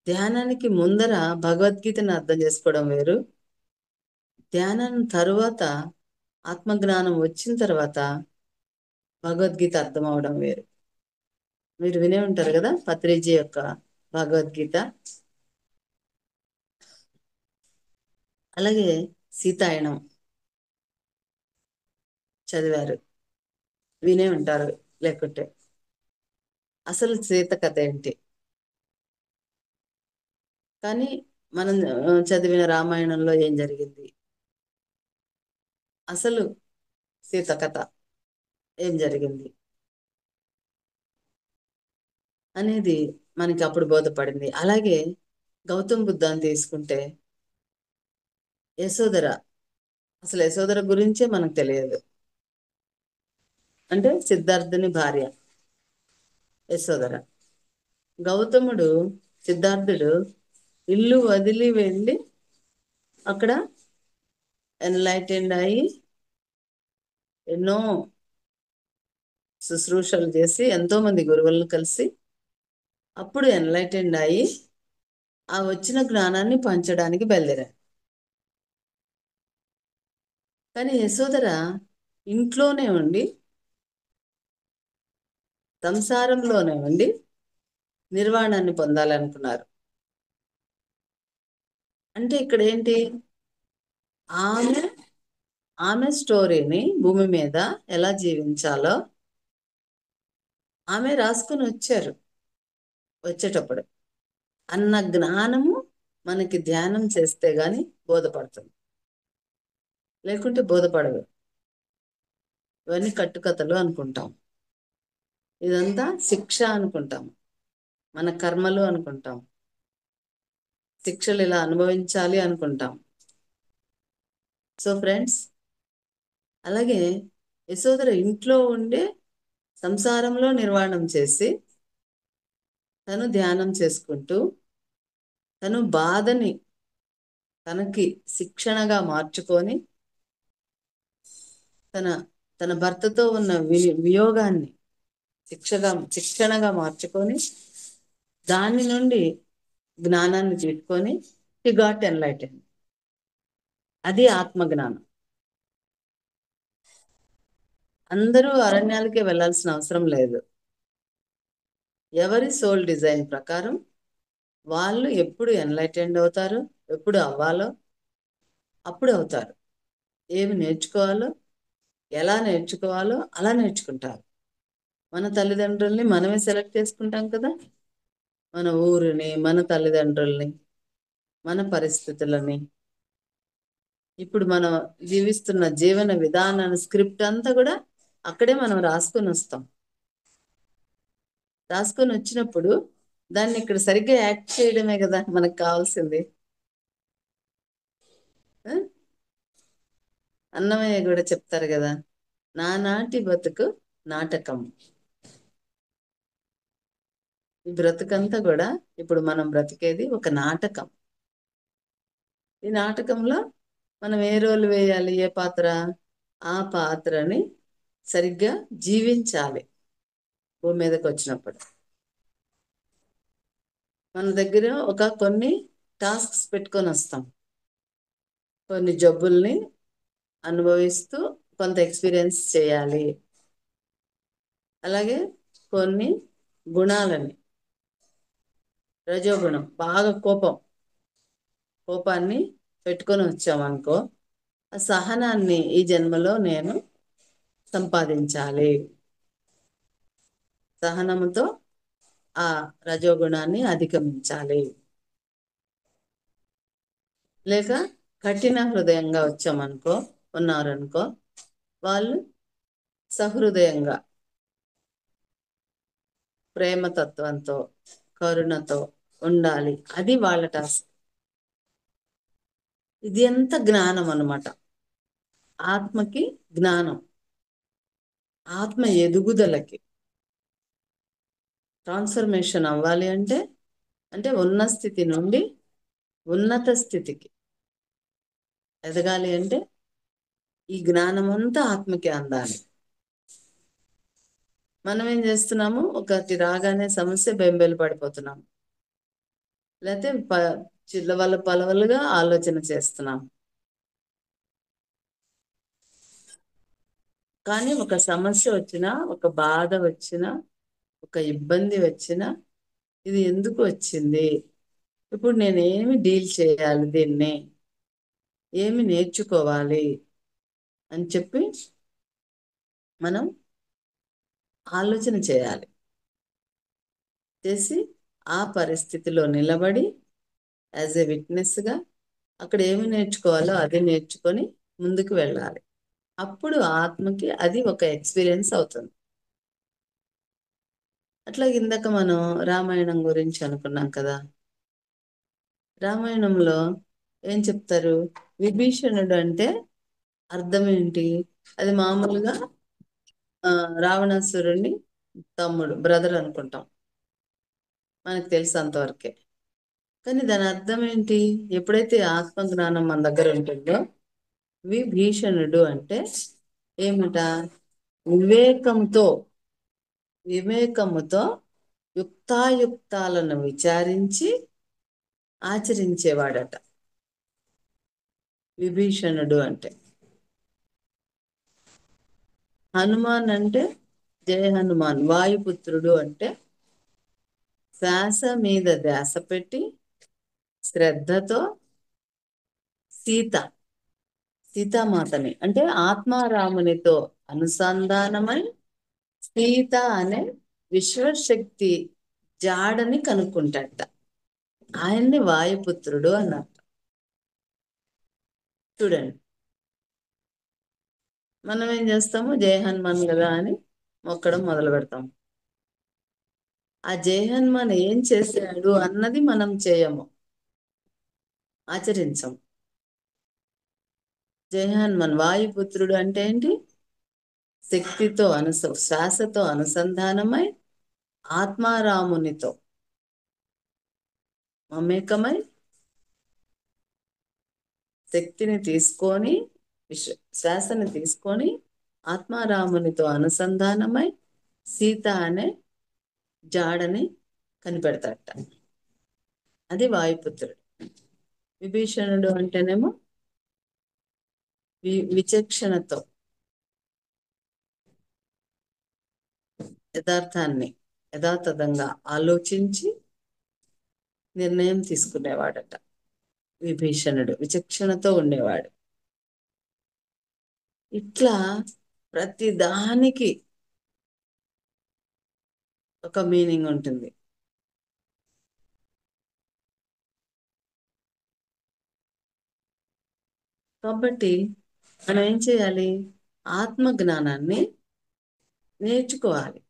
ధ్యానానికి ముందర భగవద్గీతను అర్థం చేసుకోవడం వేరు, ధ్యానం తరువాత ఆత్మజ్ఞానం వచ్చిన తర్వాత భగవద్గీత అర్థం అవడం వేరు. మీరు వినే ఉంటారు కదా పత్రిజీ యొక్క భగవద్గీత. అలాగే సీతాయనం చదివారు, వినే ఉంటారు. లేకుంటే అసలు సీత కథ ఏంటి? కానీ మనం చదివిన రామాయణంలో ఏం జరిగింది, అసలు సీత కథ ఏం జరిగింది అనేది మనకి అప్పుడు బోధపడింది. అలాగే గౌతమ్ బుద్ధాన్ని తీసుకుంటే యశోధర, అసలు యశోధర గురించే మనకు తెలియదు. అంటే సిద్ధార్థుని భార్య యశోధర. గౌతముడు, సిద్ధార్థుడు ఇల్లు వదిలి వెళ్ళి అక్కడ ఎన్లైటెండ్ అయ్యి ఎన్నో శుశ్రూషలు చేసి ఎంతో మంది గురువులను కలిసి అప్పుడు ఎన్లైటెండ్ అయ్యి ఆ వచ్చిన జ్ఞానాన్ని పంచడానికి బయలుదేరారు. కానీ యశోధర ఇంట్లోనే ఉండి, సంసారంలోనే ఉండి నిర్వాణాన్ని పొందాలనుకున్నారు. అంటే ఇక్కడ ఏంటి? ఆమె ఆమె స్టోరీని భూమి మీద ఎలా జీవించాలో ఆమె రాసుకుని వచ్చారు. వచ్చేటప్పుడు అన్న జ్ఞానము మనకి ధ్యానం చేస్తే గాని బోధపడుతుంది, లేకుంటే బోధపడదు. ఇవన్నీ కట్టుకథలు అనుకుంటాం. ఇదంతా శిక్ష అనుకుంటాం, మన కర్మలు అనుకుంటాం, శిక్షలు ఇలా అనుభవించాలి అనుకుంటాం. సో ఫ్రెండ్స్, అలాగే యశోదర ఇంట్లో ఉండే సంసారంలో నిర్వాణం చేసి తను ధ్యానం చేసుకుంటూ తను బాధని తనకి శిక్షణగా మార్చుకొని తన తన భర్తతో ఉన్న వియోగాన్ని శిక్షణగా మార్చుకొని దాని నుండి జ్ఞానాన్ని తీసుకొని హి గాట్ ఎన్లైటెన్. అది ఆత్మజ్ఞానం. అందరూ అరణ్యాలకే వెళ్ళాల్సిన అవసరం లేదు. ఎవరి సోల్ డిజైన్ ప్రకారం వాళ్ళు ఎప్పుడు ఎన్లైటెండ్ అవుతారు, ఎప్పుడు అవ్వాలో అప్పుడు అవుతారు. ఏమి నేర్చుకోవాలో ఎలా నేర్చుకోవాలో అలా నేర్చుకుంటారు. మన తల్లిదండ్రుల్ని మనమే సెలెక్ట్ చేసుకుంటాం కదా, మన ఊరిని, మన తల్లిదండ్రుల్ని, మన పరిస్థితులని. ఇప్పుడు మనం జీవిస్తున్న జీవన విధానాన్ని స్క్రిప్ట్ అంతా కూడా అక్కడే మనం రాసుకొని వస్తాం. రాసుకొని వచ్చినప్పుడు దాన్ని ఇక్కడ సరిగ్గా యాక్ట్ చేయడమే కదా మనకు కావాల్సింది. అన్నమయ్య కూడా చెప్తారు కదా, నానాటి బతుకు నాటకం. ఈ బ్రతుకంతా కూడా ఇప్పుడు మనం బ్రతికేది ఒక నాటకం. ఈ నాటకంలో మనం ఏ రోల్ వేయాలి, ఏ పాత్ర, ఆ పాత్రని సరిగ్గా జీవించాలి. భూమి మీదకి వచ్చినప్పుడు మన దగ్గర కొన్ని టాస్క్స్ పెట్టుకొని వస్తాం. కొన్ని జబ్బుల్ని అనుభవిస్తూ కొంత ఎక్స్పీరియన్స్ చేయాలి. అలాగే కొన్ని గుణాలని, రజోగుణం, బాగా కోపాన్ని పెట్టుకొని వచ్చామనుకో, ఆ సహనాన్ని ఈ జన్మలో నేను సంపాదించాలి. సహనంతో ఆ రజోగుణాన్ని అధిగమించాలి. లేక కఠిన హృదయంగా ఉన్నారనుకో, వాళ్ళు సహృదయంగా ప్రేమతత్వంతో కరుణతో ఉండాలి. అది వాళ్ళ టాస్క్. ఇది ఎంత జ్ఞానం అన్నమాట. ఆత్మకి జ్ఞానం, ఆత్మ ఎదుగుదలకి, ట్రాన్స్ఫర్మేషన్ అవ్వాలి అంటే ఉన్న స్థితి నుండి ఉన్నత స్థితికి ఎదగాలి అంటే ఈ జ్ఞానం అంతా ఆత్మకి అందాలి. మనం ఏం చేస్తున్నాము, ఒకటి రాగానే సమస్య బెంబేలు పడిపోతున్నాము, లేకపోతే చిల్లవల్ల పలవలుగా ఆలోచన చేస్తున్నాం. కానీ ఒక సమస్య వచ్చినా, ఒక బాధ వచ్చినా, ఒక ఇబ్బంది వచ్చినా, ఇది ఎందుకు వచ్చింది, ఇప్పుడు నేను ఏమి డీల్ చేయాలి, దీన్ని ఏమి నేర్చుకోవాలి అని చెప్పి మనం ఆలోచన చేయాలి. చేసి ఆ పరిస్థితిలో నిలబడి యాజ్ ఏ విట్నెస్గా అక్కడ ఏమి నేర్చుకోవాలో అది నేర్చుకొని ముందుకు వెళ్ళాలి. అప్పుడు ఆత్మకి అది ఒక ఎక్స్పీరియన్స్ అవుతుంది. అట్లా ఇందాక మనం రామాయణం గురించి అనుకున్నాం కదా. రామాయణంలో ఏం చెప్తారు, విభీషణుడు అంటే అర్థం ఏంటి? అది మామూలుగా రావణాసురుణ్ణి తమ్ముడు, బ్రదర్ అనుకుంటాం, మనకు తెలుసు అంతవరకే. కానీ దాని అర్థం ఏంటి? ఎప్పుడైతే ఆత్మజ్ఞానం మన దగ్గర ఉంటుందో, విభీషణుడు అంటే ఏమిట? వివేకంతో యుక్తాయుక్తాలను విచారించి ఆచరించేవాడట విభీషణుడు అంటే. హనుమాన్ అంటే జయ హనుమాన్, వాయుపుత్రుడు అంటే శ్వాస మీద ధ్యాస పెట్టి శ్రద్ధతో సీతామాతని అంటే ఆత్మారామునితో అనుసంధానమై సీత అనే విశ్వశక్తి జాడని కనుక్కుంటాట. ఆయన్ని వాయుపుత్రుడు అన్నారు. చూడండి, మనం ఏం చేస్తాము, జయ హనుమాన్ కదా అని మొక్కడం మొదలు పెడతాం. ఆ జై హనుమాన్ ఏం చేశాడు అన్నది మనం చేయము, ఆచరించం. జై హనుమాన్ వాయుపుత్రుడు అంటే ఏంటి? శక్తితో శ్వాసతో అనుసంధానమై ఆత్మారామునితో మమేకమై శక్తిని తీసుకొని శ్వాసని తీసుకొని ఆత్మారామునితో అనుసంధానమై సీత అనే జాడని కనిపెడతాడట. అది వాయుపుత్రుడు. విభీషణుడు అంటేనేమో విచక్షణతో యథార్థాన్ని యథాతథంగా ఆలోచించి నిర్ణయం తీసుకునేవాడట. విభీషణుడు విచక్షణతో ఉండేవాడు. ఇట్లా ప్రతి దానికి ఒక మీనింగ్ ఉంటుంది. కాబట్టి మనం ఏం చేయాలి? ఆత్మ జ్ఞానాన్ని నేర్చుకోవాలి,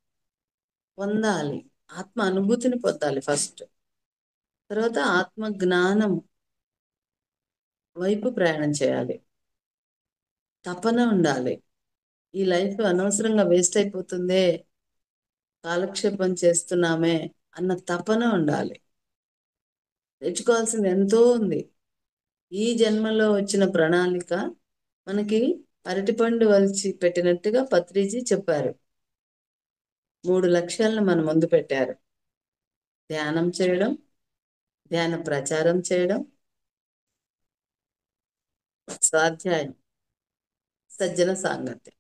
పొందాలి, ఆత్మ అనుభూతిని పొందాలి ఫస్ట్. తర్వాత ఆత్మ జ్ఞానం వైపు ప్రయాణం చేయాలి. తపన ఉండాలి. ఈ లైఫ్ అనవసరంగా వేస్ట్ అయిపోతుందే, కాలక్షేపం చేస్తున్నామే అన్న తపన ఉండాలి. నేర్చుకోవాల్సింది ఎంతో ఉంది. ఈ జన్మలో వచ్చిన ప్రణాళిక మనకి అరటిపండు వలిచి పెట్టినట్టుగా పత్రిజీ చెప్పారు. 3 లక్ష్యాలను మన ముందు పెట్టారు. ధ్యానం చేయడం, ధ్యాన ప్రచారం చేయడం, స్వాధ్యాయం, సజ్జన సాంగత్యం,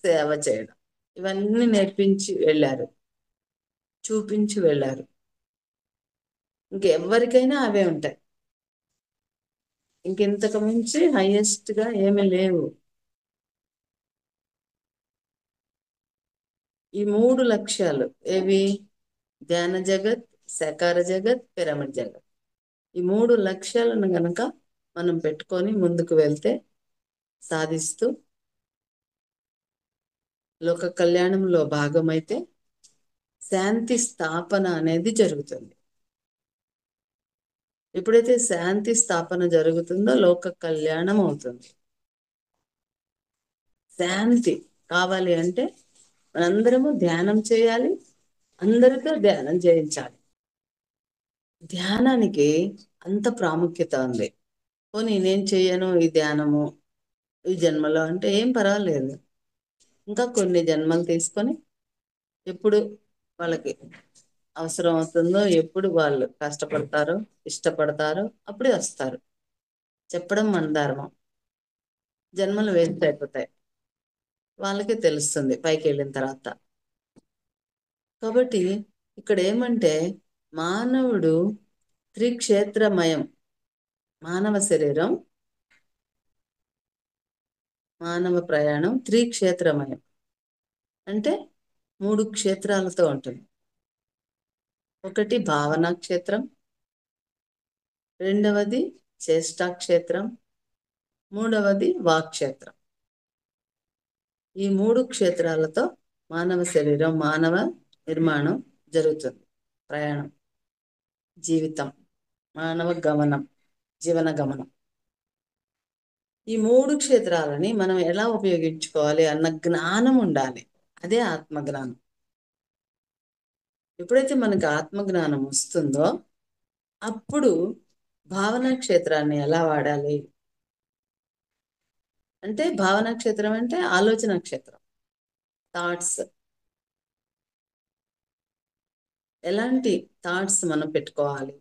సేవ చేయడం. ఇవన్నీ నేర్పించి వెళ్ళారు, చూపించి వెళ్ళారు. ఇంకెవ్వరికైనా అవే ఉంటాయి. ఇంకెంతకు మించి హైయెస్ట్గా ఏమీ లేవు. ఈ 3 లక్ష్యాలు ఏవి? ధ్యాన జగత్, సాకార జగత్, పిరమిడ్ జగత్. ఈ 3 లక్ష్యాలను గనక మనం పెట్టుకొని ముందుకు వెళ్తే, సాధిస్తూ లోక కళ్యాణంలో భాగమైతే శాంతి స్థాపన అనేది జరుగుతుంది. ఎప్పుడైతే శాంతి స్థాపన జరుగుతుందో లోక కళ్యాణం అవుతుంది. శాంతి కావాలి అంటే మనందరము ధ్యానం చేయాలి, అందరితో ధ్యానం చేయించాలి. ధ్యానానికి అంత ప్రాముఖ్యత ఉంది. పోనీ నేను చెయ్యను ఈ ధ్యానము ఈ జన్మలో అంటే ఏం పర్వాలేదు. ఇంకా కొన్ని జన్మలు తీసుకొని ఎప్పుడు వాళ్ళకి అవసరం అవుతుందో, ఎప్పుడు వాళ్ళు కష్టపడతారో, ఇష్టపడతారో అప్పుడే వస్తారు. చెప్పడం మన ధర్మం. జన్మలు వేస్ట్ అయిపోతాయి, వాళ్ళకే తెలుస్తుంది పైకి వెళ్ళిన తర్వాత. కాబట్టి ఇక్కడ ఏమంటే మానవుడు త్రిక్షేత్రమయం. మానవ శరీరం, మానవ ప్రయాణం త్రిక్షేత్రమయం అంటే 3 క్షేత్రాలతో ఉంటుంది. ఒకటి భావనా క్షేత్రం, రెండవది చేష్టా క్షేత్రం, మూడవది వాక్క్షేత్రం. ఈ 3 క్షేత్రాలతో మానవ శరీరం, మానవ నిర్మాణం జరుగుతుంది. ప్రయాణం, జీవితం, మానవ గమనం, జీవన గమనం. ఈ 3 క్షేత్రాలని మనం ఎలా ఉపయోగించుకోవాలి అన్న జ్ఞానం ఉండాలి. అదే ఆత్మజ్ఞానం. ఎప్పుడైతే మనకు ఆత్మజ్ఞానం వస్తుందో అప్పుడు భావనా క్షేత్రాన్ని ఎలా వాడాలి అంటే, భావనా క్షేత్రం అంటే ఆలోచన క్షేత్రం, థాట్స్. ఎలాంటి థాట్స్ మనం పెట్టుకోవాలి,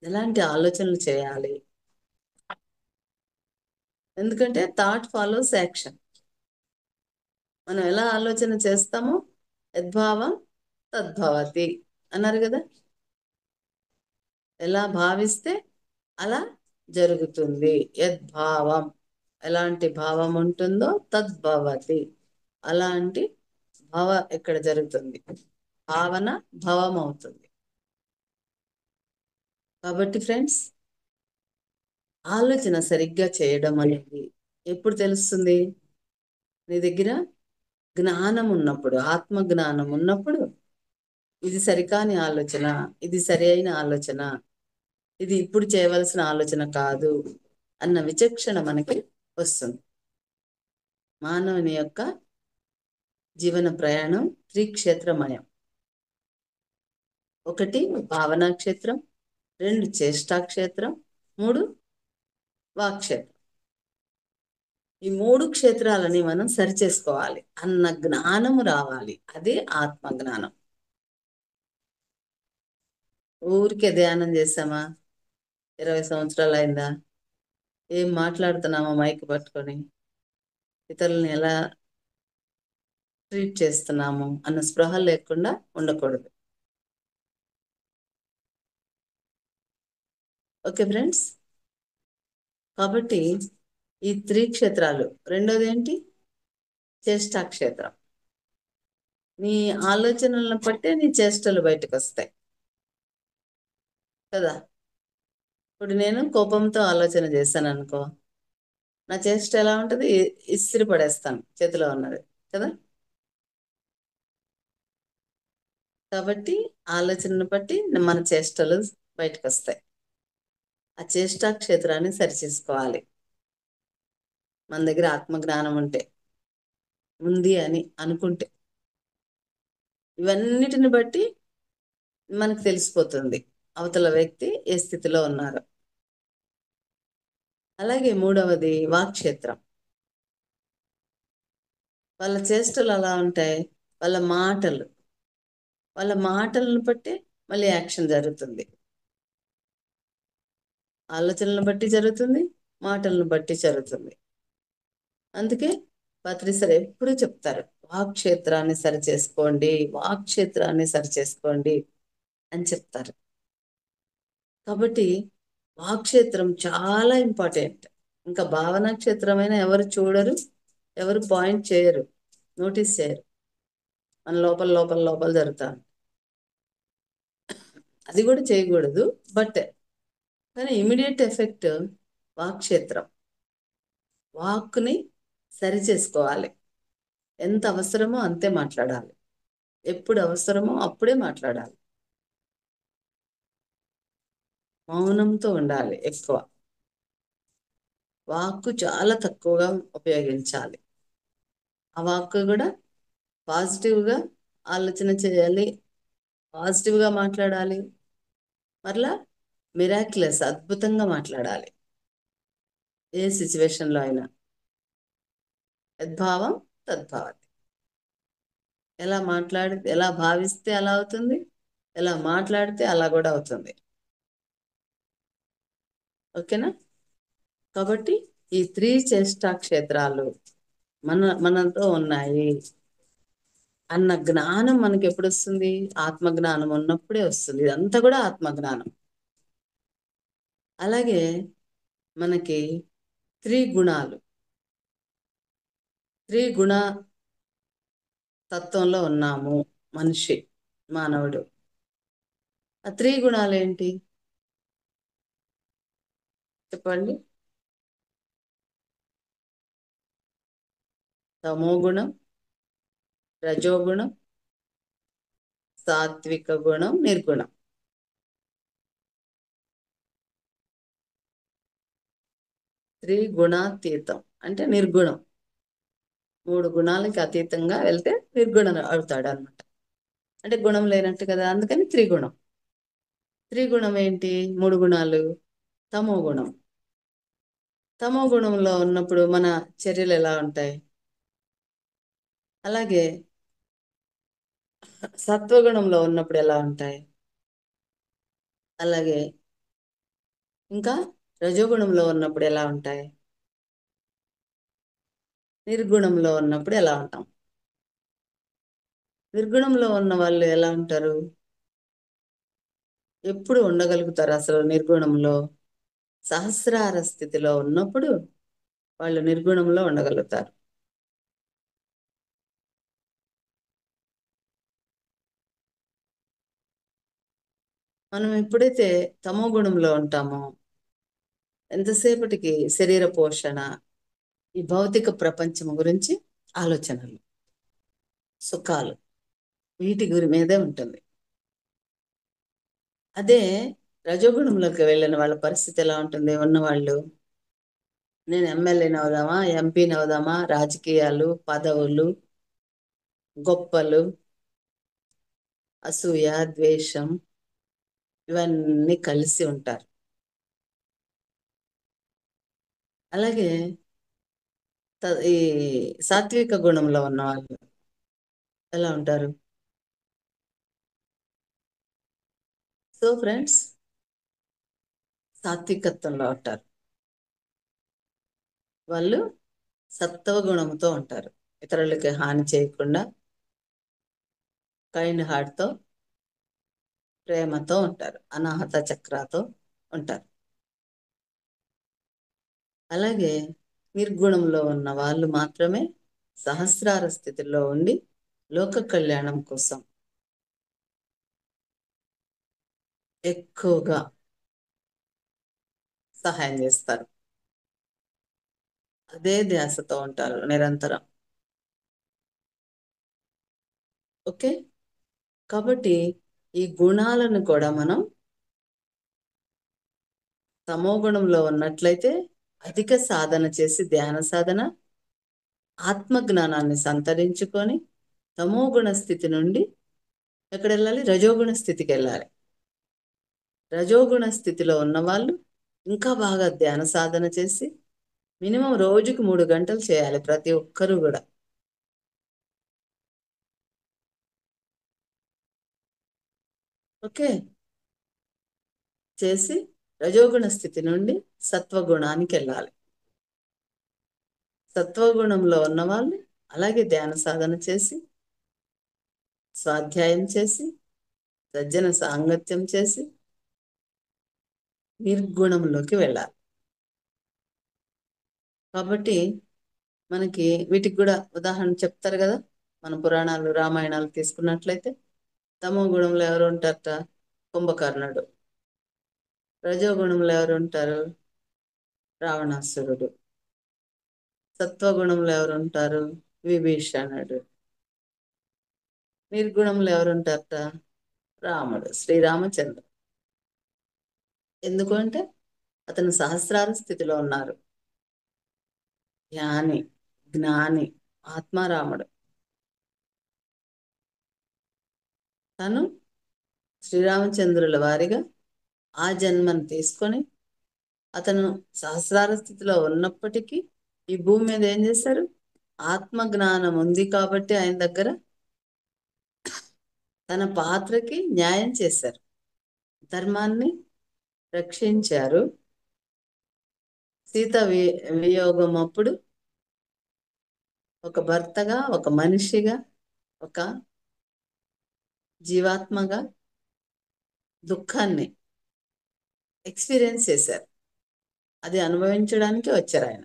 ఎలాంటి ఆలోచనలు చేయాలి. ఎందుకంటే థాట్ ఫాలోస్ యాక్షన్. మనం ఎలా ఆలోచన చేస్తామో యద్భావం తద్భవతి అన్నారు కదా. ఎలా భావిస్తే అలా జరుగుతుంది. యద్భావం, ఎలాంటి భావం ఉంటుందో తద్భవతి, అలాంటి భవ ఇక్కడ జరుగుతుంది. భావన భవం అవుతుంది. కాబట్టి ఫ్రెండ్స్, ఆలోచన సరిగ్గా చేయడం అనేది ఎప్పుడు తెలుస్తుంది? నీ దగ్గర జ్ఞానం ఉన్నప్పుడు, ఆత్మ జ్ఞానం ఉన్నప్పుడు ఇది సరికాని ఆలోచన, ఇది సరి అయిన ఆలోచన, ఇది ఇప్పుడు చేయవలసిన ఆలోచన కాదు అన్న విచక్షణ మనకి వస్తుంది. మానవుని యొక్క జీవన ప్రయాణం త్రిక్షేత్రమయం. 1 భావనా క్షేత్రం, 2 చేష్టా క్షేత్రం, 3 వాక్క్షేత్రం. ఈ 3 క్షేత్రాలని మనం సరిచేసుకోవాలి అన్న జ్ఞానము రావాలి. అదే ఆత్మ జ్ఞానం. ఊరికే ధ్యానం చేసామా, 20 సంవత్సరాలు అయిందా, ఏం మాట్లాడుతున్నామో మైక్ పట్టుకొని, ఇతరులను ఎలా ట్రీట్ చేస్తున్నాము అన్న స్పృహ లేకుండా ఉండకూడదు. Okay friends. కాబట్టి ఈ త్రిక్షేత్రాలు, రెండోది ఏంటి, చేష్టా క్షేత్రం. నీ ఆలోచనలను బట్టే నీ చేష్టలు బయటకు వస్తాయి కదా. ఇప్పుడు నేను కోపంతో ఆలోచన చేశాను అనుకో, నా చేష్ట ఎలా ఉంటుంది, ఇస్త్రీ పడేస్తాను చేతిలో ఉన్నది కదా. కాబట్టి ఆలోచనను బట్టి మన చేష్టలు బయటకు వస్తాయి. ఆ చేష్టా క్షేత్రాన్ని సరిచేసుకోవాలి. మన దగ్గర ఆత్మజ్ఞానం ఉంది అని అనుకుంటే ఇవన్నిటిని బట్టి మనకు తెలిసిపోతుంది అవతల వ్యక్తి ఏ స్థితిలో ఉన్నారు. అలాగే మూడవది వాక్క్షేత్రం. వాళ్ళ చేష్టలు అలా ఉంటాయి, వాళ్ళ మాటలను బట్టి మళ్ళీ యాక్షన్ జరుగుతుంది. ఆలోచనలను బట్టి జరుగుతుంది, మాటలను బట్టి జరుగుతుంది. అందుకే పత్రిసలు ఎప్పుడు చెప్తారు, వాక్క్షేత్రాన్ని సరిచేసుకోండి, వాక్క్షేత్రాన్ని సరిచేసుకోండి అని చెప్తారు. కాబట్టి వాక్క్షేత్రం చాలా ఇంపార్టెంట్. ఇంకా భావనా క్షేత్రమైనా ఎవరు చూడరు, ఎవరు పాయింట్ చేయరు, నోటీస్ చేయరు. మన లోపల లోపల లోపల జరుగుతాం. అది కూడా చేయకూడదు, బట్ కానీ ఇమీడియట్ ఎఫెక్ట్ వాక్క్షేత్రం. వాక్ని సరి చేసుకోవాలి. ఎంత అవసరమో అంతే మాట్లాడాలి, ఎప్పుడు అవసరమో అప్పుడే మాట్లాడాలి. మౌనంతో ఉండాలి ఎక్కువ. వాక్కు చాలా తక్కువగా ఉపయోగించాలి. ఆ వాక్కు కూడా పాజిటివ్గా ఆలోచన చేయాలి, పాజిటివ్గా మాట్లాడాలి, మరలా మిరాక్యులస్ అద్భుతంగా మాట్లాడాలి. ఏ సిచ్యువేషన్లో అయినా యద్భావం తద్భావతి. ఎలా భావిస్తే అలా అవుతుంది, ఎలా మాట్లాడితే అలా కూడా అవుతుంది. ఓకేనా. కాబట్టి ఈ చేష్టా క్షేత్రాలు మనతో ఉన్నాయి అన్న జ్ఞానం మనకి ఎప్పుడు వస్తుంది, ఆత్మజ్ఞానం ఉన్నప్పుడే వస్తుంది. ఇదంతా కూడా ఆత్మజ్ఞానం. అలాగే మనకి త్రిగుణాలు, త్రిగుణ తత్వంలో ఉన్నాము మానవుడు. ఆ త్రిగుణాలు ఏంటి చెప్పండి. తమోగుణం, రజోగుణం, సాత్విక గుణం, నిర్గుణం. త్రిగుణాతీతం అంటే నిర్గుణం. 3 గుణాలకి అతీతంగా వెళ్తే నిర్గుణం అవుతాడు అనమాట. అంటే గుణం లేనట్టు కదా, అందుకని త్రిగుణం. త్రిగుణం ఏంటి, 3 గుణాలు. తమో గుణం. తమో గుణంలో ఉన్నప్పుడు మన చర్యలు ఎలా ఉంటాయి. అలాగే సత్వగుణంలో ఉన్నప్పుడు ఎలా ఉంటాయి. అలాగే ఇంకా రజోగుణంలో ఉన్నప్పుడు ఎలా ఉంటాయి, నిర్గుణంలో ఉన్నప్పుడు ఎలా ఉంటాం. నిర్గుణంలో ఉన్న వాళ్ళు ఎలా ఉంటారు, ఎప్పుడు ఉండగలుగుతారు అసలు నిర్గుణంలో. సహస్రార స్థితిలో ఉన్నప్పుడు వాళ్ళు నిర్గుణంలో ఉండగలుగుతారు. మనం ఎప్పుడైతే తమో గుణంలో ఉంటామో ఎంతసేపటికి శరీర పోషణ, ఈ భౌతిక ప్రపంచం గురించి ఆలోచనలు. సుఖాలు వీటి గురి మీదే ఉంటుంది. అదే రజోగుణంలోకి వెళ్ళిన వాళ్ళ పరిస్థితి ఎలా ఉంటుంది? ఉన్నవాళ్ళు నేను ఎమ్మెల్యేని అవుదామా, ఎంపీని అవుదామా, రాజకీయాలు, పదవులు, గొప్పలు, అసూయ, ద్వేషం ఇవన్నీ కలిసి ఉంటారు. అలాగే ఈ సాత్విక గుణంలో ఉన్న వాళ్ళు ఎలా ఉంటారు? సో ఫ్రెండ్స్, సాత్వికత్వంలో ఉంటారు వాళ్ళు. సత్వ గుణంతో ఉంటారు. ఇతరులకి హాని చేయకుండా కైండ్ హార్ట్తో, ప్రేమతో ఉంటారు. అనాహత చక్రాతో ఉంటారు. అలాగే నిర్గుణంలో ఉన్న వాళ్ళు మాత్రమే సహస్రార స్థితిలో ఉండి లోక కళ్యాణం కోసం ఎక్కువగా సహాయం చేస్తారు. అదే ధ్యాసతో ఉంటారు నిరంతరం. ఓకే, కాబట్టి ఈ గుణాలను కూడా మనం తమో గుణంలో ఉన్నట్లయితే అధిక సాధన చేసి ధ్యాన సాధన, ఆత్మజ్ఞానాన్ని సంతరించుకొని తమో గుణ స్థితి నుండి ఎక్కడ వెళ్ళాలి? రజోగుణ స్థితికి వెళ్ళాలి. రజోగుణ స్థితిలో ఉన్నవాళ్ళు ఇంకా బాగా ధ్యాన సాధన చేసి మినిమం రోజుకి 3 గంటలు చేయాలి ప్రతి ఒక్కరూ కూడా. ఓకే, చేసి రజోగుణ స్థితి నుండి సత్వగుణానికి వెళ్ళాలి. సత్వగుణంలో ఉన్నవాళ్ళు అలాగే ధ్యాన సాధన చేసి, స్వాధ్యాయం చేసి, సజ్జన సాంగత్యం చేసి నిర్గుణంలోకి వెళ్ళాలి. కాబట్టి మనకి వీటికి కూడా ఉదాహరణ చెప్తారు కదా. మన పురాణాలు, రామాయణాలు తీసుకున్నట్లయితే తమో గుణంలో ఎవరు ఉంటారట? కుంభకర్ణుడు. రజోగుణంలో ఎవరు ఉంటారు? రావణాసురుడు. సత్వగుణంలో ఎవరు ఉంటారు? విభీషణుడు. నిర్గుణంలో ఎవరు ఉంటారట? రాముడు, శ్రీరామచంద్రుడు. ఎందుకంటే అతను సహస్రార స్థితిలో ఉన్నారు. జ్ఞాని, జ్ఞాని, ఆత్మారాముడు. తను శ్రీరామచంద్రుల వారిగా ఆ జన్మను తీసుకొని అతను సహస్రార స్థితిలో ఉన్నప్పటికీ ఈ భూమి మీద ఏం చేశారు? ఆత్మ జ్ఞానం ఉంది కాబట్టి ఆయన దగ్గర తన పాత్రకి న్యాయం చేశారు, ధర్మాన్ని రక్షించారు. సీత వియోగం అప్పుడు ఒక భర్తగా, ఒక మనిషిగా, ఒక జీవాత్మగా దుఃఖాన్ని ఎక్స్పీరియన్స్ చేశారు. అది అనుభవించడానికి వచ్చారు ఆయన.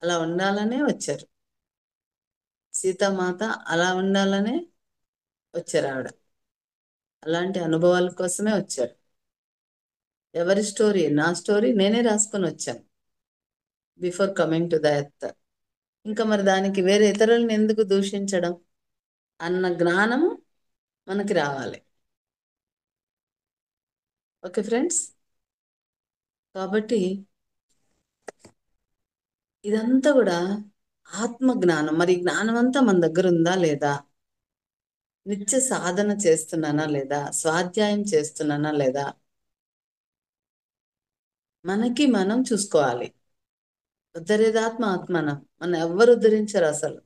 అలా ఉండాలనే వచ్చారు. సీతామాత అలా ఉండాలనే వచ్చారు ఆవిడ. అలాంటి అనుభవాల కోసమే వచ్చారు. ఎవరి స్టోరీ? నా స్టోరీ నేనే రాసుకొని వచ్చాను before coming to the earth. ఇంకా మరి దానికి వేరే ఇతరులను ఎందుకు దూషించడం అన్న జ్ఞానము మనకి రావాలి. ఓకే ఫ్రెండ్స్, కాబట్టి ఇదంతా కూడా ఆత్మ జ్ఞానం. మరి జ్ఞానం అంతా మన దగ్గర ఉందా లేదా? నిత్య సాధన చేస్తున్నానా లేదా? స్వాధ్యాయం చేస్తున్నానా లేదా? మనకి మనం చూసుకోవాలి. ఉద్ధరేదాత్మ ఆత్మన. మనం ఎవ్వరు ఉద్ధరించరు అసలు.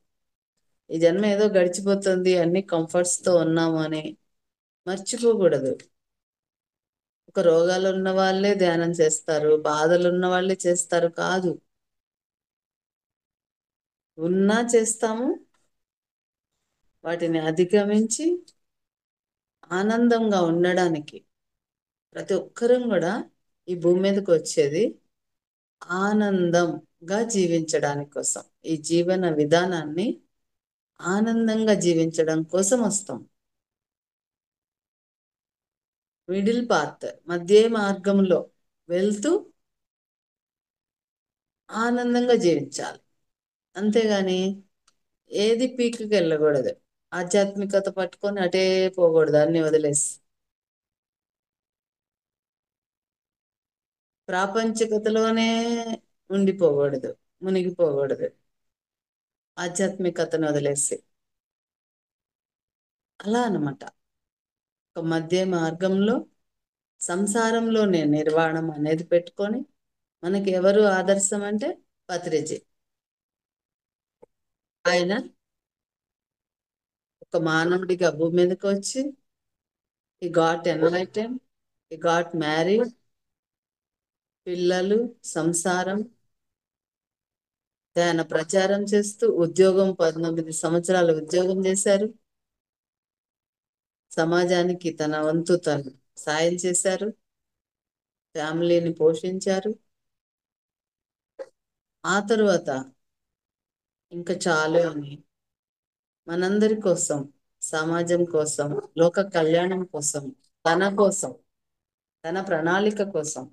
ఈ జన్మ ఏదో గడిచిపోతుంది, అన్ని కంఫర్ట్స్తో ఉన్నాము అని మర్చిపోకూడదు. ఒక రోగాలు ఉన్న వాళ్ళే ధ్యానం చేస్తారు, బాధలు ఉన్న వాళ్ళే చేస్తారు కాదు. ఉన్నా చేస్తాము, వాటిని అధిగమించి ఆనందంగా ఉండడానికి. ప్రతి ఒక్కరం కూడా ఈ భూమి మీదకి వచ్చేది ఆనందంగా జీవించడానికి కోసం. ఈ జీవన విధానాన్ని ఆనందంగా జీవించడం కోసం వస్తాం. మిడిల్ పాత్, మధ్య మార్గంలో వెళ్తూ ఆనందంగా జీవించాలి. అంతేగాని ఏది పీక్కి వెళ్ళకూడదు. ఆధ్యాత్మికత పట్టుకొని అటే పోకూడదు, అన్ని వదిలేసి. ప్రాపంచికతలోనే ఉండిపోకూడదు, మునిగిపోకూడదు, ఆధ్యాత్మికతను వదిలేసి. అలా అన్నమాట. ఒక మధ్య మార్గంలో సంసారంలోనే నిర్వాణం అనేది పెట్టుకొని, మనకి ఎవరు ఆదర్శం అంటే పత్రిజీ. ఆయన ఒక మానవుడిగా భూమి మీదకి వచ్చి ఈ గాట్ ఎన్లైటెన్, ఈ గాట్ మ్యారీడ్, పిల్లలు, సంసారం, ధ్యాన ప్రచారం చేస్తూ ఉద్యోగం 19 సంవత్సరాలు ఉద్యోగం చేశారు. సమాజానికి తన వంతు తను సాయం చేశారు, ఫ్యామిలీని పోషించారు. ఆ తరువాత ఇంకా చాలు అని మనందరి కోసం, సమాజం కోసం, లోక కళ్యాణం కోసం, తన కోసం, తన ప్రణాళిక కోసం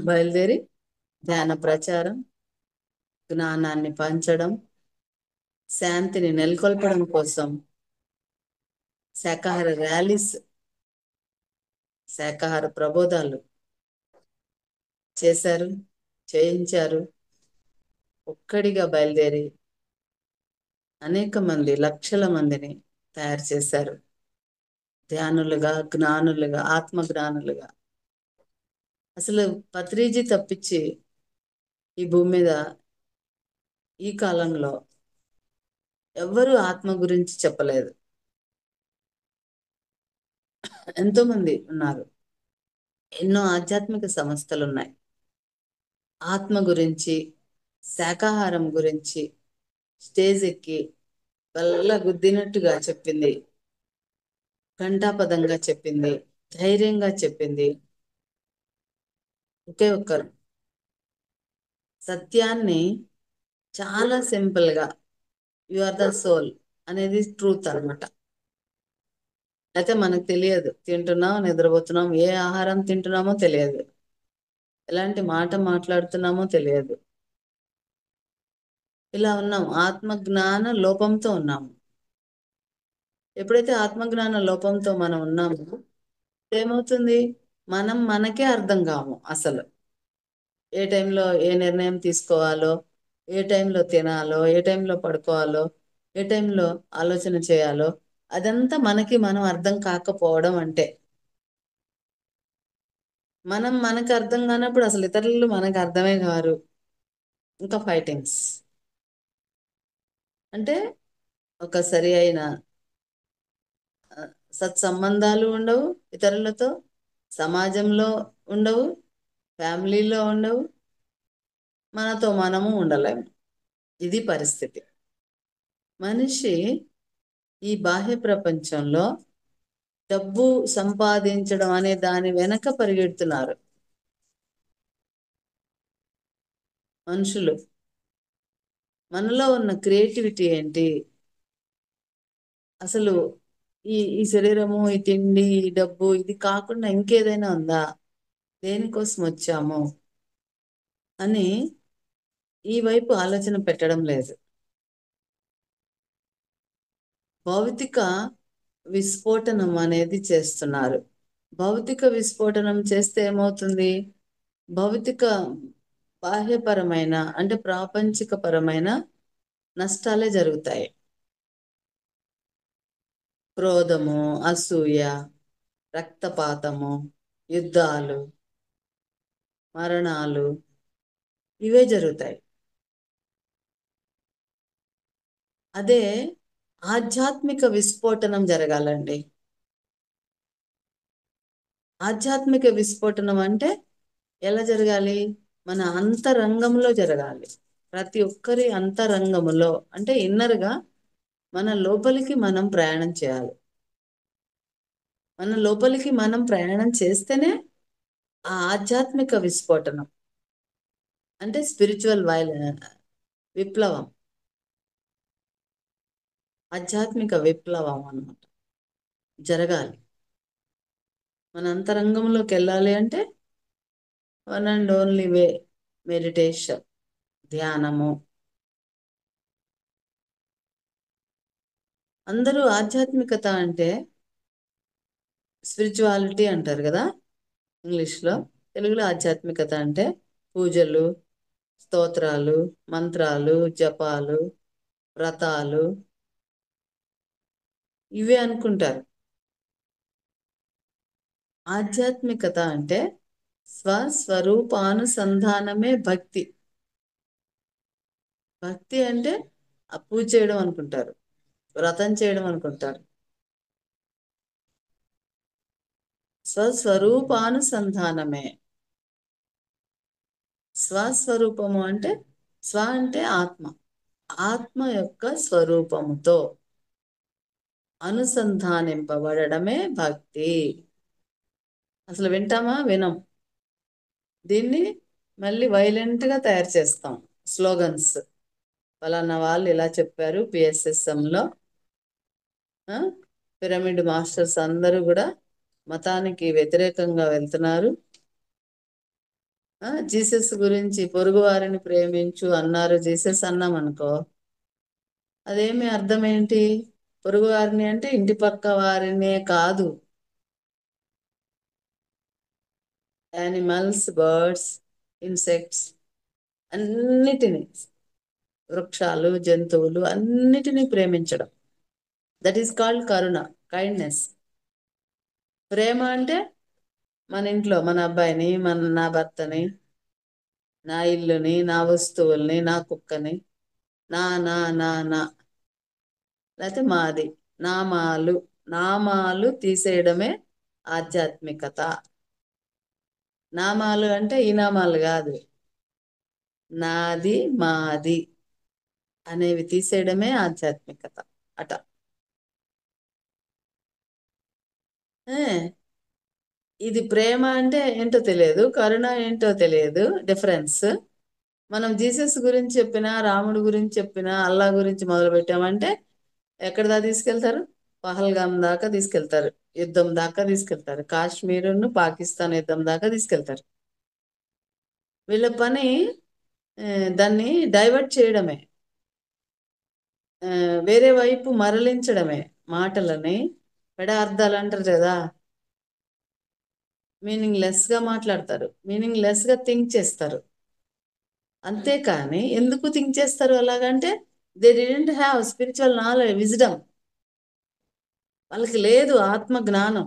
బయలుదేరి ధ్యాన ప్రచారం, జ్ఞానాన్ని పంచడం, శాంతిని నెలకొల్పడం కోసం శాకాహార ర్యాలీస్, శాకాహార ప్రబోధాలు చేశారు, చేయించారు. ఒక్కడిగా బయలుదేరి అనేక మంది, లక్షల మందిని తయారు చేశారు, ధ్యానులుగా, జ్ఞానులుగా, ఆత్మ జ్ఞానులుగా. అసలు పత్రిజీ తప్పించి ఈ భూమి మీద ఈ కాలంలో ఎవ్వరూ ఆత్మ గురించి చెప్పలేదు. ఎంతో మంది ఉన్నారు, ఎన్నో ఆధ్యాత్మిక సంస్థలు ఉన్నాయి. ఆత్మ గురించి, శాకాహారం గురించి స్టేజ్ ఎక్కి వల్ల గుద్దినట్టుగా చెప్పింది, ఘంటాపదంగా చెప్పింది, ధైర్యంగా చెప్పింది ఒకే ఒక్కరు. సత్యాన్ని చాలా సింపుల్ గా, యు ఆర్ ద సోల్ అనేది ట్రూత్ అన్నమాట. అయితే మనకు తెలియదు, తింటున్నాం, నిద్రపోతున్నాం, ఏ ఆహారం తింటున్నామో తెలియదు, ఎలాంటి మాట మాట్లాడుతున్నామో తెలియదు. ఇలా ఉన్నాం, ఆత్మజ్ఞాన లోపంతో ఉన్నాము. ఎప్పుడైతే ఆత్మజ్ఞాన లోపంతో మనం ఉన్నామో ఏమవుతుంది, మనం మనకే అర్థం కాము. అసలు ఏ టైంలో ఏ నిర్ణయం తీసుకోవాలో, ఏ టైంలో తినాలో, ఏ టైంలో పడుకోవాలో, ఏ టైంలో ఆలోచన చేయాలో, అదంతా మనకి మనం అర్థం కాకపోవడం అంటే. మనం మనకు అర్థం కానప్పుడు అసలు ఇతరులు మనకు అర్థమే కారు. ఇంకా ఫైటింగ్స్ అంటే ఒక సరి అయిన సత్సంబంధాలు ఉండవు ఇతరులతో, సమాజంలో ఉండవు, ఫ్యామిలీలో ఉండవు, మనతో మనము ఉండలేము. ఇది పరిస్థితి. మనిషి ఈ బాహ్య ప్రపంచంలో డబ్బు సంపాదించడం అనే దాని వెనక పరిగెడుతున్నారు మనుషులు. మనలో ఉన్న క్రియేటివిటీ ఏంటి? అసలు ఈ ఈ శరీరము, ఈ తిండి, ఈ డబ్బు, ఇది కాకుండా ఇంకేదైనా ఉందా? దేనికోసం వచ్చాము అని ఈ వైపు ఆలోచన పెట్టడం లేదు. భౌతిక విస్ఫోటనం అనేది చేస్తున్నారు. భౌతిక విస్ఫోటనం చేస్తే ఏమవుతుంది? భౌతిక బాహ్యపరమైన అంటే ప్రాపంచిక పరమైన నష్టాలే జరుగుతాయి. క్రోధము, అసూయ, రక్తపాతము, యుద్ధాలు, మరణాలు, ఇవే జరుగుతాయి. అదే ఆధ్యాత్మిక విస్ఫోటనం జరగాలండి. ఆధ్యాత్మిక విస్ఫోటనం అంటే ఎలా జరగాలి? మన అంతరంగంలో జరగాలి. ప్రతి ఒక్కరి అంతరంగములో అంటే ఇన్నర్గా మన లోపలికి మనం ప్రయాణం చేయాలి. మన లోపలికి మనం ప్రయాణం చేస్తేనే ఆ ఆధ్యాత్మిక విస్ఫోటనం అంటే స్పిరిచువల్ విప్లవం, ఆధ్యాత్మిక విప్లవం అన్నమాట జరగాలి. మన అంతరంగంలోకి వెళ్ళాలి అంటే one and only way meditation, ధ్యానము. అందరూ ఆధ్యాత్మికత అంటే స్పిరిచువాలిటీ అంటారు కదా ఇంగ్లీష్లో. తెలుగులో ఆధ్యాత్మికత అంటే పూజలు, స్తోత్రాలు, మంత్రాలు, జపాలు, వ్రతాలు ఇవే అనుకుంటారు. ఆధ్యాత్మికత అంటే స్వస్వరూపానుసంధానమే భక్తి. భక్తి అంటే ఆ పూజ చేయడం అనుకుంటారు, వ్రతం చేయడం అనుకుంటారు. స్వస్వరూపానుసంధానమే. స్వస్వరూపము అంటే స్వ అంటే ఆత్మ, ఆత్మ యొక్క స్వరూపముతో అనుసంధానింపబడమే భక్తి. అసలు వింటామా? వినం. దీన్ని మళ్ళీ వైలెంట్గా తయారు చేస్తాం. స్లోగన్స్, ఫలానా వాళ్ళు ఇలా చెప్పారు పిఎస్ఎస్ఎంలో. పిరమిడ్ మాస్టర్స్ అందరూ కూడా మతానికి వ్యతిరేకంగా వెళ్తున్నారు. జీసస్ గురించి పొరుగు వారిని ప్రేమించు అన్నారు. జీసస్ అన్నాం అనుకో, అదేమి అర్థం ఏంటి? పొరుగు వారిని అంటే ఇంటి పక్క వారినే కాదు, యానిమల్స్, బర్డ్స్, ఇన్సెక్ట్స్ అన్నిటినీ, వృక్షాలు, జంతువులు అన్నిటినీ ప్రేమించడం. దట్ ఈస్ కాల్డ్ కరుణ, కైండ్నెస్. ప్రేమ అంటే మన ఇంట్లో మన అబ్బాయిని, నా భర్తని, నా ఇల్లుని, నా వస్తువుల్ని, నా కుక్కని, నా నా నా నా లేకపోతే మాది, నామాలు, నామాలు తీసేయడమే ఆధ్యాత్మికత. నామాలు అంటే ఈ నామాలు కాదు, నాది మాది అనేవి తీసేయడమే ఆధ్యాత్మికత అట. ఇది ప్రేమ అంటే ఏంటో తెలియదు, కరుణ ఏంటో తెలియదు, డిఫరెన్స్. మనం జీసస్ గురించి చెప్పినా, రాముడి గురించి చెప్పినా, అల్లా గురించి మొదలు పెట్టామంటే ఎక్కడ దాకా తీసుకెళ్తారు? పహల్గాం దాకా తీసుకెళ్తారు, యుద్ధం దాకా తీసుకెళ్తారు, కాశ్మీరును పాకిస్తాన్ యుద్ధం దాకా తీసుకెళ్తారు. వీళ్ళ పని దాన్ని డైవర్ట్ చేయడమే, వేరే వైపు మరలించడమే. మాటలని పెడార్థాలు అంటారు కదా, మీనింగ్ లెస్గా మాట్లాడతారు, మీనింగ్ లెస్గా థింక్ చేస్తారు. అంతేకాని ఎందుకు థింక్ చేస్తారు అలాగంటే they didn't have spiritual knowledge, wisdom. వాళ్ళకి లేదు ఆత్మ జ్ఞానం.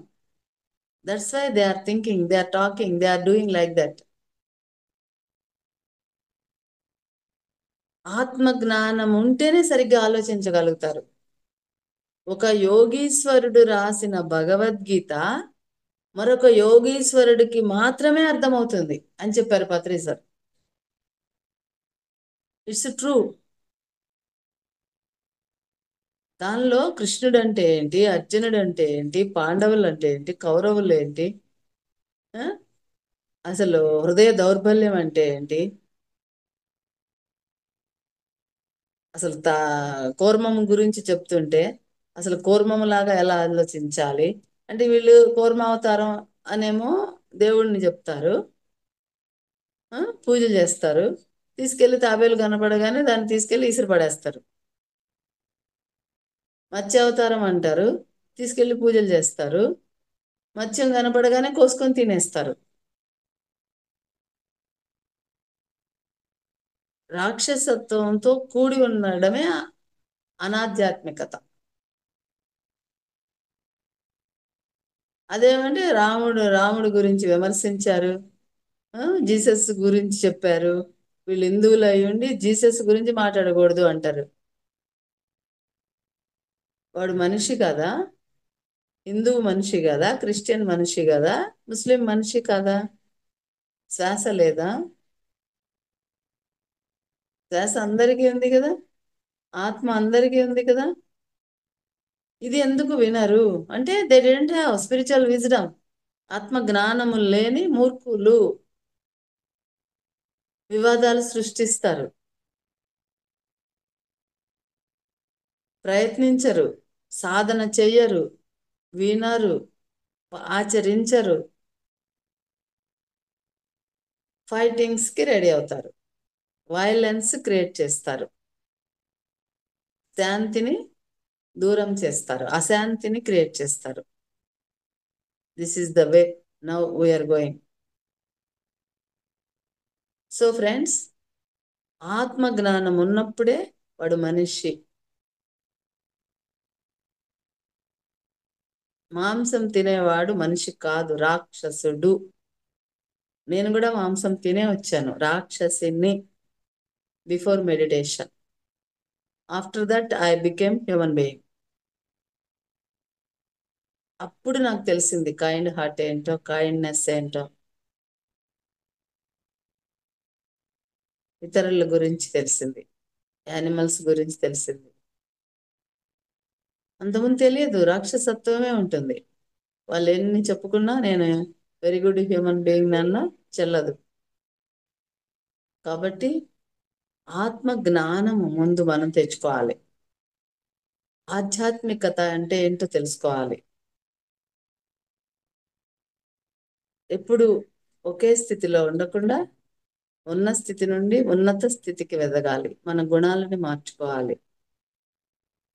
That's why they are thinking, they are talking, they are doing like that. ఆత్మ జ్ఞానం ఉంటేనే సరిగ్గా ఆలోచించగలుగుతారు. ఒక యోగీశ్వరుడు రాసిన భగవద్గీత మరొక యోగీశ్వరుడికి మాత్రమే అర్థమవుతుంది అని చెప్పారు పత్రి సార్. It's true. దానిలో కృష్ణుడు అంటే ఏంటి, అర్జునుడు అంటే ఏంటి, పాండవులు అంటే ఏంటి, కౌరవులు ఏంటి, అసలు హృదయ దౌర్బల్యం అంటే ఏంటి, అసలు కూర్మం గురించి చెప్తుంటే అసలు కూర్మములాగా ఎలా ఆలోచించాలి అంటే, వీళ్ళు కూర్మావతారం అనేమో దేవుడిని చెప్తారు, పూజ చేస్తారు, తీసుకెళ్లి తాబేలు కనపడగానే దాన్ని తీసుకెళ్లి ఇసిరి పడేస్తారు. మత్స్యావతారం అంటారు, తీసుకెళ్లి పూజలు చేస్తారు, మత్స్యం కనపడగానే కోసుకొని తినేస్తారు. రాక్షసత్వంతో కూడి ఉండడమే అనాధ్యాత్మికత. అదేమంటే రాముడు గురించి విమర్శించారు, జీసస్ గురించి చెప్పారు, వీళ్ళు హిందువులు అయి ఉండి జీసస్ గురించి మాట్లాడకూడదు అంటారు. వాడు మనిషి కదా, హిందువు మనిషి కదా, క్రిస్టియన్ మనిషి కదా, ముస్లిం మనిషి కదా. శ్వాస లేదా? శ్వాస అందరికీ ఉంది కదా, ఆత్మ అందరికీ ఉంది కదా. ఇది ఎందుకు వినరు అంటే they didn't have spiritual wisdom. ఆత్మ జ్ఞానము లేని మూర్ఖులు వివాదాలు సృష్టిస్తారు, ప్రయత్నించరు, సాధన చెయ్యరు, వినరు, ఆచరించరు, ఫైటింగ్స్కి రెడీ అవుతారు, వైలెన్స్ క్రియేట్ చేస్తారు. శాంతిని దూరం చేస్తారు, అశాంతిని క్రియేట్ చేస్తారు. This is the way now we are going. So friends, ఆత్మ జ్ఞానం ఉన్నప్పుడే వాడు మనిషి. మాంసం తినేవాడు మనిషి కాదు, రాక్షసుడు. నేను కూడా మాంసం తినే వచ్చాను, రాక్షసిని, before meditation. After that I became human being. అప్పుడు నాకు తెలిసింది కైండ్ హార్ట్ ఏంటో, కైండ్నెస్ ఏంటో, ఇతరుల గురించి తెలిసింది, యానిమల్స్ గురించి తెలిసింది. అంతకుముందు తెలియదు, రాక్షసత్వమే ఉంటుంది. వాళ్ళు ఎన్ని చెప్పుకున్నా నేను వెరీ గుడ్ హ్యూమన్ బీయింగ్ అన్న చెల్లదు. కాబట్టి ఆత్మ జ్ఞానము ముందు మనం తెచ్చుకోవాలి. ఆధ్యాత్మికత అంటే ఏంటో తెలుసుకోవాలి. ఎప్పుడు ఒకే స్థితిలో ఉండకుండా ఉన్న స్థితి నుండి ఉన్నత స్థితికి వెదగాలి. మన గుణాలను మార్చుకోవాలి,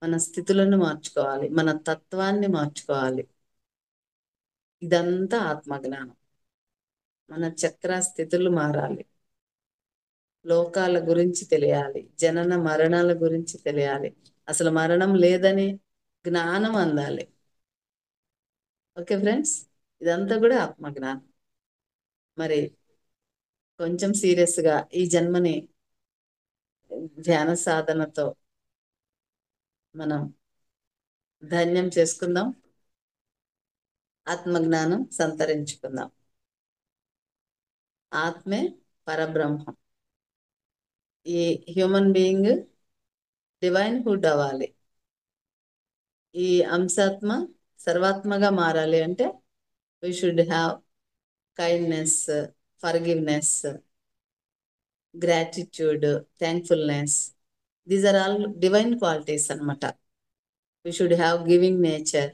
మన స్థితులను మార్చుకోవాలి, మన తత్వాన్ని మార్చుకోవాలి. ఇదంతా ఆత్మజ్ఞానం. మన చక్ర స్థితులు మారాలి, లోకాల గురించి తెలియాలి, జనన మరణాల గురించి తెలియాలి, అసలు మరణం లేదని జ్ఞానం అందాలి. ఓకే ఫ్రెండ్స్, ఇదంతా కూడా ఆత్మజ్ఞానం. మరి కొంచెం సీరియస్గా ఈ జన్మని ధ్యాన సాధనతో మనం ధన్యం చేసుకుందాం, ఆత్మజ్ఞానం సంతరించుకుందాం. ఆత్మే పరబ్రహ్మం. ఈ హ్యూమన్ బీయింగ్ డివైన్ హుడ్ అవ్వాలి. ఈ అంశాత్మ సర్వాత్మగా మారాలి అంటే we should have kindness, forgiveness, gratitude, thankfulness. These are all divine qualities అన్నమాట. We should have giving nature.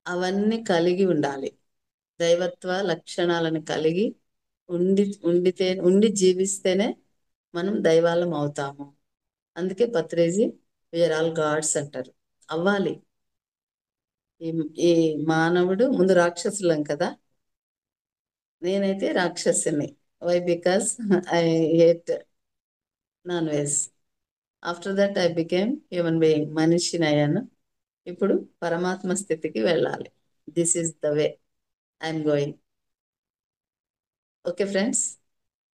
అవన్నీ కలిగి ఉండాలి. దైవత్వ లక్షణాలను కలిగి ఉండి జీవిస్తేనే మనం దైవాలం అవుతాము. అందుకే పత్రేజీ వీఆర్ ఆల్ గాడ్స్ అంటారు. అవ్వాలి. ఈ మానవుడు ముందు రాక్షసులం కదా, నేనైతే రాక్షసిని. Why? Because I hate non veg. After that I became human being, మనిషిని అయ్యాను. ఇప్పుడు పరమాత్మ స్థితికి వెళ్ళాలి. This is the way I'm going. Okay friends,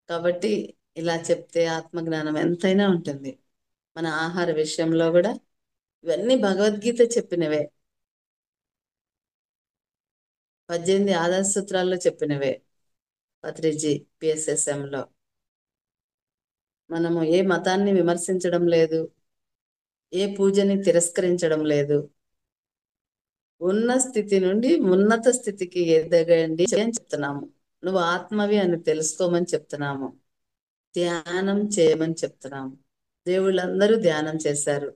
కాబట్టి ఇలా చెప్తే ఆత్మజ్ఞానం ఎంతైనా ఉంటుంది. మన ఆహార విషయంలో కూడా ఇవన్నీ భగవద్గీత చెప్పినవే, 18 ఆదర్శ సూత్రాల్లో చెప్పినవే. పత్రిజీ పిఎస్ఎస్ఎంలో మనము ఏ మతాన్ని విమర్శించడం లేదు, ఏ పూజని తిరస్కరించడం లేదు. ఉన్న స్థితి నుండి ఉన్నత స్థితికి ఎదగండి అని చెప్తున్నాము. నువ్వు ఆత్మవి అని తెలుసుకోమని చెప్తున్నాము. ధ్యానం చేయమని చెప్తున్నాము. దేవుళ్ళందరూ ధ్యానం చేశారు,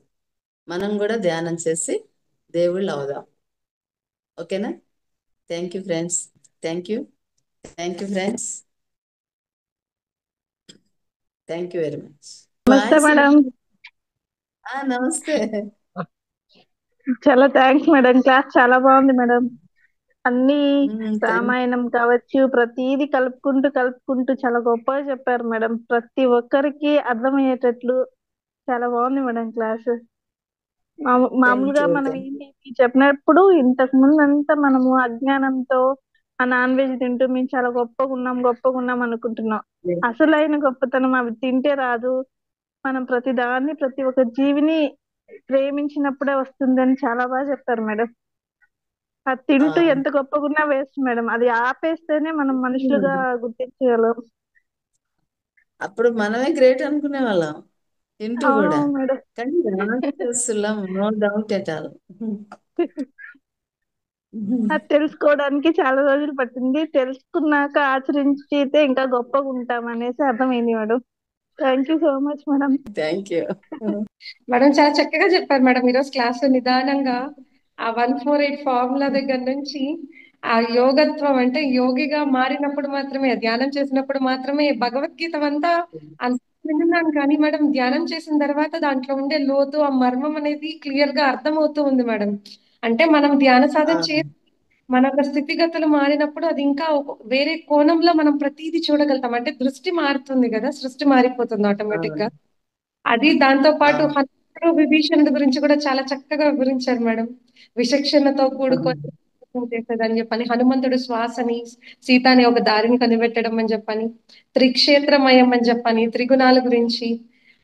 మనం కూడా ధ్యానం చేసి దేవుళ్ళు అవుదాం. ఓకేనా? Thank you friends. Thank you. Thank you friends. Thank you very much. నమస్తే మేడం. నమస్తే. చాలా థ్యాంక్స్ మేడం, క్లాస్ చాలా బాగుంది మేడం. అన్ని థ్యాంక్ రామాయణం కావచ్చు, ప్రతిదీ కలుపుకుంటూ చాలా గొప్పగా చెప్పారు మేడం. ప్రతి ఒక్కరికి అర్థమయ్యేటట్లు చాలా బాగుంది మేడం క్లాస్. మామూలుగా యూ. మనం ఏంటి చెప్పినప్పుడు ఇంతకు ముందు అంతా మనము అజ్ఞానంతో ఆ నాన్ వెజ్ తింటూ మేము చాలా గొప్పగా ఉన్నాం అనుకుంటున్నాం. అసలైన గొప్పతనం అవి తింటే రాదు. మనం ప్రతి ఒక్క జీవిని ప్రేమించినప్పుడే వస్తుందని చాలా బాగా చెప్పారు మేడం. అది తింటూ ఎంత గొప్పగున్నా వేస్ట్ మేడం, అది ఆపేస్తేనే మనం మనుషులుగా గుర్తించగలం. అప్పుడు మనమే గ్రేట్ అనుకునే వాళ్ళం తింటూ కూడా, అవును మేడం. కానీ రాక్షసులం, నో డౌట్ ఎట్ ఆల్. అది తెలుసుకోవడానికి చాలా రోజులు పట్టింది. తెలుసుకున్నాక ఆచరించితే ఇంకా గొప్పగా ఉంటాం అనేసి అర్థమైంది madam. Thank you so much madam. Thank you madam. చాలా చక్కగా చెప్పారు మేడం ఈరోజు క్లాస్. నిదానంగా ఆ 148 ఫార్ములా దగ్గర నుంచి ఆ యోగత్వం అంటే యోగిగా మారినప్పుడు మాత్రమే, ధ్యానం చేసినప్పుడు మాత్రమే భగవద్గీత అంతా అంత విన్నాను కానీ మేడం ధ్యానం చేసిన తర్వాత దాంట్లో ఉండే లోతు ఆ మర్మం అనేది క్లియర్ గా అర్థమవుతూ ఉంది మేడం. అంటే మనం ధ్యాన సాధన ఆ, చేసి మన యొక్క స్థితిగతులు మారినప్పుడు అది ఇంకా వేరే కోణంలో మనం ప్రతిదీ చూడగలుగుతాం. అంటే దృష్టి మారుతుంది కదా, సృష్టి మారిపోతుంది ఆటోమేటిక్ గా. అవును అది దాంతో పాటు అవును హనుమంతుడు విభీషణుడి గురించి కూడా చాలా చక్కగా వివరించారు మేడం. విచక్షణతో కూడుకొని చేసేదని చెప్పని, హనుమంతుడు శ్వాసని, సీతని ఒక దారిని కనిపెట్టడం అని చెప్పని, త్రిక్షేత్రమయం అని చెప్పని, త్రిగుణాల గురించి,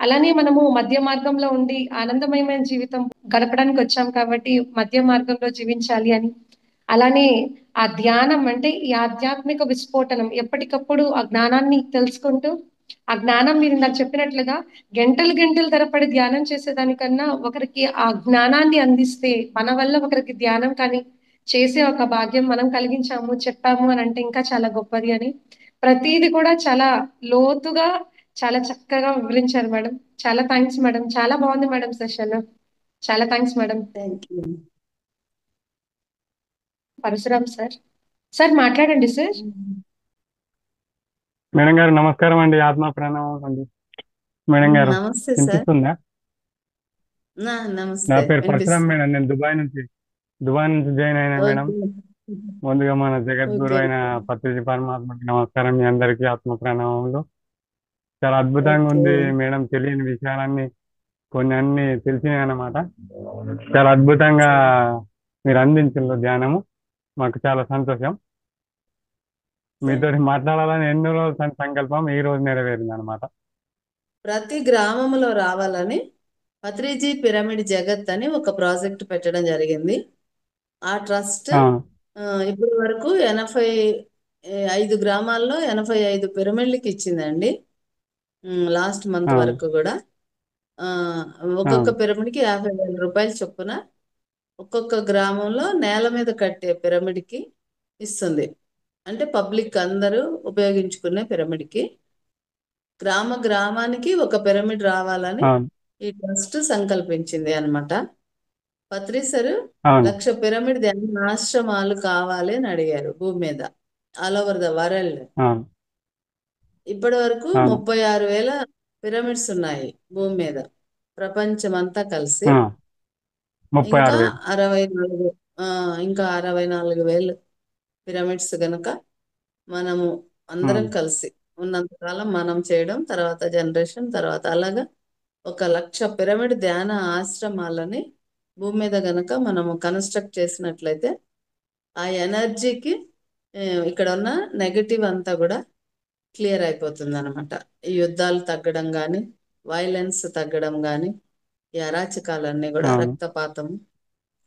అలానే మనము మధ్య మార్గంలో ఉండి ఆనందమయమైన జీవితం గడపడానికి వచ్చాం కాబట్టి మధ్య మార్గంలో జీవించాలి అని, అలానే ఆ ధ్యానం అంటే ఈ ఆధ్యాత్మిక విస్ఫోటనం, ఎప్పటికప్పుడు ఆ జ్ఞానాన్ని తెలుసుకుంటూ ఆ జ్ఞానం మీరు నాకు చెప్పినట్లుగా గంటలు గంటలు తరబడి ధ్యానం చేసేదానికన్నా ఒకరికి ఆ జ్ఞానాన్ని అందిస్తే మన వల్ల ఒకరికి ధ్యానం కానీ చేసే ఒక భాగ్యం మనం కలిగించాము చెప్పాము అని అంటే ఇంకా చాలా గొప్పది అని ప్రతిది కూడా చాలా లోతుగా చాలా చక్కగా వివరించారు మేడం. చాలా థ్యాంక్స్ మేడం. చాలా బాగుంది మేడం సెషన్. చాలా thanks madam. Thank you. Parashuram sir. Sir మాట్లాడండి సార్. మేడం గారు నమస్కారం అండి. ఆత్మ ప్రణామం అండి. మేడం గారు నమస్తే సార్. వినిపిస్తుందా? నా నమస్తే పేరు పరశురామ్ వినిపిస్తుంది. మేడం. నేను దుబాయ్ నుంచి జాయిన్ అయినా మేడం. ఓకే ముందుగా మన జగద్గురు ఓకే అయిన పత్రిజీ పరమాత్మకి నమస్కారం. మీ అందరికీ ఆత్మ ప్రణామములు. చాలా అద్భుతంగా ఓకే ఉంది మేడం. తెలియని విషయాలన్నీ కొన్ని అన్ని తెలిసినాయి అన్నమాట. చాలా అద్భుతంగా మీరు అందించారు ధ్యానము. మాకు చాలా సంతోషం. మీతో మాట్లాడాలని ఎన్నో రోజుల సంకల్పం ఈ రోజు నెరవేరింది అనమాట. ప్రతి గ్రామంలో రావాలని పత్రిజీ పిరమిడ్ జగత్ అని ఒక ప్రాజెక్ట్ పెట్టడం జరిగింది. ఆ ట్రస్ట్ అవును ఇప్పటి వరకు 85 గ్రామాల్లో 85 పిరమిడ్లకి ఇచ్చిందండి. లాస్ట్ మంత్ అవును వరకు కూడా ఆ, ఒక్కొక్క అవును పిరమిడ్కి 50,000 రూపాయలు చొప్పున ఒక్కొక్క గ్రామంలో నేల మీద కట్టే పిరమిడ్కి ఇస్తుంది. అంటే పబ్లిక్ అందరూ ఉపయోగించుకునే పిరమిడ్కి గ్రామ గ్రామానికి ఒక పిరమిడ్ రావాలని అవును ఈ ట్రస్ట్ సంకల్పించింది అన్నమాట. పత్రిసరు అవును 1,00,000 పిరమిడ్ ధ్యాన ఆశ్రమాలు కావాలి అని అడిగారు భూమి మీద, ఆల్ ఓవర్ ద వరల్డ్. అవును ఇప్పటి వరకు అవును 36,000 పిరమిడ్స్ ఉన్నాయి భూమి మీద, ప్రపంచమంతా కలిసి. ఆ, 36,000. 64 ఇంకా 64,000 పిరమిడ్స్ గనుక మనము అందరం అవును కలిసి ఉన్నంతకాలం మనం చేయడం, తర్వాత జనరేషన్ తర్వాత అలాగా 1,00,000 పిరమిడ్ ధ్యాన ఆశ్రమాలని భూమి మీద గనక మనము కన్స్ట్రక్ట్ చేసినట్లయితే ఆ ఎనర్జీకి ఇక్కడ ఉన్న నెగటివ్ అంతా కూడా క్లియర్ అయిపోతుంది అనమాట. ఈ యుద్ధాలు తగ్గడం కానీ, వైలెన్స్ తగ్గడం కానీ, ఈ అరాచకాలన్నీ కూడా, అవును రక్తపాతం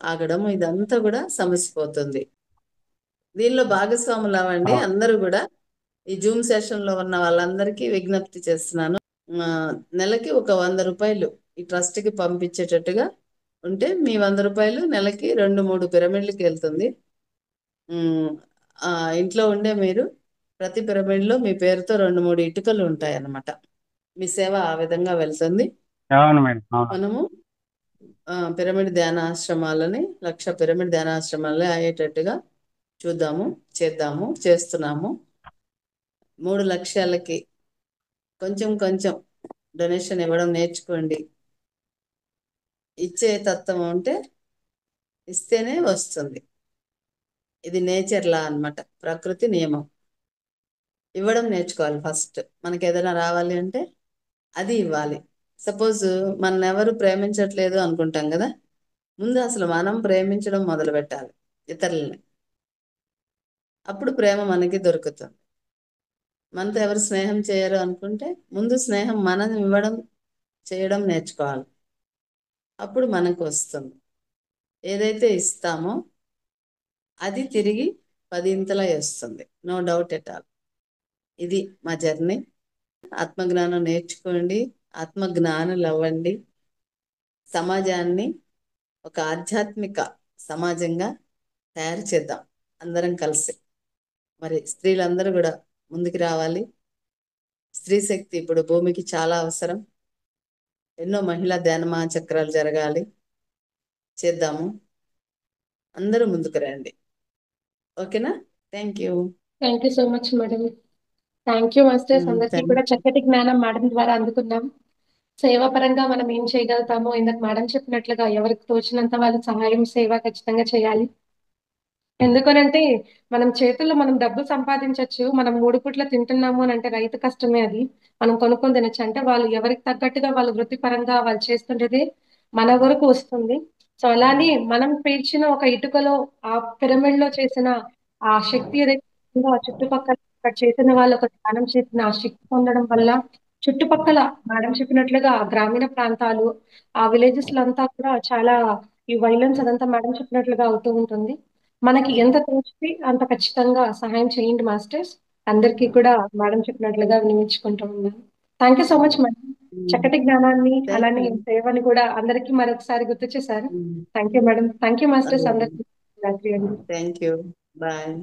ఆగడం, ఇదంతా కూడా సమసిపోతుంది. దీనిలో భాగస్వాములు అవ్వండి అవును అందరూ కూడా. ఈ జూమ్ సెషన్ లో ఉన్న వాళ్ళందరికీ విజ్ఞప్తి చేస్తున్నాను. ఆ, నెలకి ఒక 100 రూపాయలు ఈ ట్రస్ట్ కి పంపించేటట్టుగా ఉంటే మీ 100 రూపాయలు నెలకి 2-3 పిరమిడ్లకి వెళ్తుంది. ఉమ్, ఇంట్లో ఉండే మీరు ప్రతి పిరమిడ్ లో మీ పేరుతో 2-3 ఇటుకలు ఉంటాయి అన్నమాట. మీ సేవ ఆ విధంగా వెళ్తుంది. అవును మేడం. అవును మనము పిరమిడ్ ధ్యానాశ్రమాలని 1,00,000 పిరమిడ్ ధ్యానాశ్రమాలే అయ్యేటట్టుగా చూద్దాము, చేద్దాము, చేస్తున్నాము. 3 లక్ష్యాలకి కొంచెం కొంచెం డొనేషన్ ఇవ్వడం నేర్చుకోండి. ఇచ్చే తత్వం ఉంటే ఇస్తేనే వస్తుంది. ఇది నేచర్ లా అన్నమాట, ప్రకృతి నియమం. ఇవ్వడం నేర్చుకోవాలి ఫస్ట్. మనకి ఏదైనా రావాలి అంటే అది ఇవ్వాలి. సపోజ్ మన ఎవరు ప్రేమించట్లేదు అనుకుంటాం కదా, ముందు అసలు మనం ప్రేమించడం మొదలు పెట్టాలి ఇతరులని. అప్పుడు ప్రేమ మనకి దొరుకుతుంది. మనతో ఎవరు స్నేహం చేయరు అనుకుంటే ముందు స్నేహం మనం ఇవ్వడం చేయడం నేర్చుకోవాలి. అప్పుడు మనకు వస్తుంది. ఏదైతే ఇస్తామో అది తిరిగి 10 వస్తుంది. No doubt at all. ఇది మా జర్నీ. ఆత్మజ్ఞానం నేర్చుకోండి, ఆత్మజ్ఞానులు అవ్వండి. సమాజాన్ని ఒక ఆధ్యాత్మిక సమాజంగా తయారు చేద్దాం అందరం కలిసి. మరి స్త్రీలందరూ కూడా ముందుకు రావాలి. స్త్రీ శక్తి ఇప్పుడు భూమికి చాలా అవసరం. ఎన్నో మహిళా ధ్యాన మహాచక్రాలు జరగాలి. చేద్దాము, అందరూ ముందుకు రండి. ఓకేనా? Thank you. Thank you so much madam. Thank you masters. అందరికీ థ్యాంక్ కూడా చక్కటి జ్ఞానం మేడం ద్వారా అందుకున్నాం. సేవా పరంగా మనం ఏం చేయగలుగుతామో ఇందాక మేడం చెప్పినట్లుగా ఎవరికి తోచినంత వాళ్ళు సహాయం సేవ ఖచ్చితంగా చేయాలి. ఎందుకనంటే మనం చేతుల్లో మనం డబ్బు సంపాదించొచ్చు. మనం 3 పూట్ల తింటున్నాము అని అంటే రైతు కష్టమే అది. మనం కొనుక్కొని తినొచ్చు. అంటే వాళ్ళు ఎవరికి తగ్గట్టుగా వాళ్ళు వృత్తిపరంగా వాళ్ళు చేస్తుంటేదే మన వరకు వస్తుంది. సో, అలానే మనం పేర్చిన ఒక ఇటుకలో ఆ పిరమిడ్‌లో చేసిన ఆ శక్తి ఏదైతే ఉందో ఆ చుట్టుపక్కల అక్కడ చేసిన వాళ్ళు ఒక దానం చేసిన ఆ శక్తి పొందడం వల్ల చుట్టుపక్కల మేడం చెప్పినట్లుగా ఆ గ్రామీణ ప్రాంతాలు, ఆ విలేజెస్‌లో అంతా కూడా చాలా ఈ వైలెన్స్ అదంతా మేడం చెప్పినట్లుగా అవుతూ ఉంటుంది. మనకి ఎంత తోచితే అంత ఖచ్చితంగా సహాయం చేయండి మాస్టర్స్. అందరికీ కూడా మేడం చెప్పినట్లుగా వినియోగించుకుంటూ ఉన్నాను. Thank you so much madam. చక్కటి జ్ఞానాన్ని థ్యాంక్ అలానే యూ. సేవని కూడా అందరికీ మరొకసారి గుర్తు చేశారు. Thank you madam. Thank you masters అందరికీ. రాత్రి అండి. Thank you. బాయ్.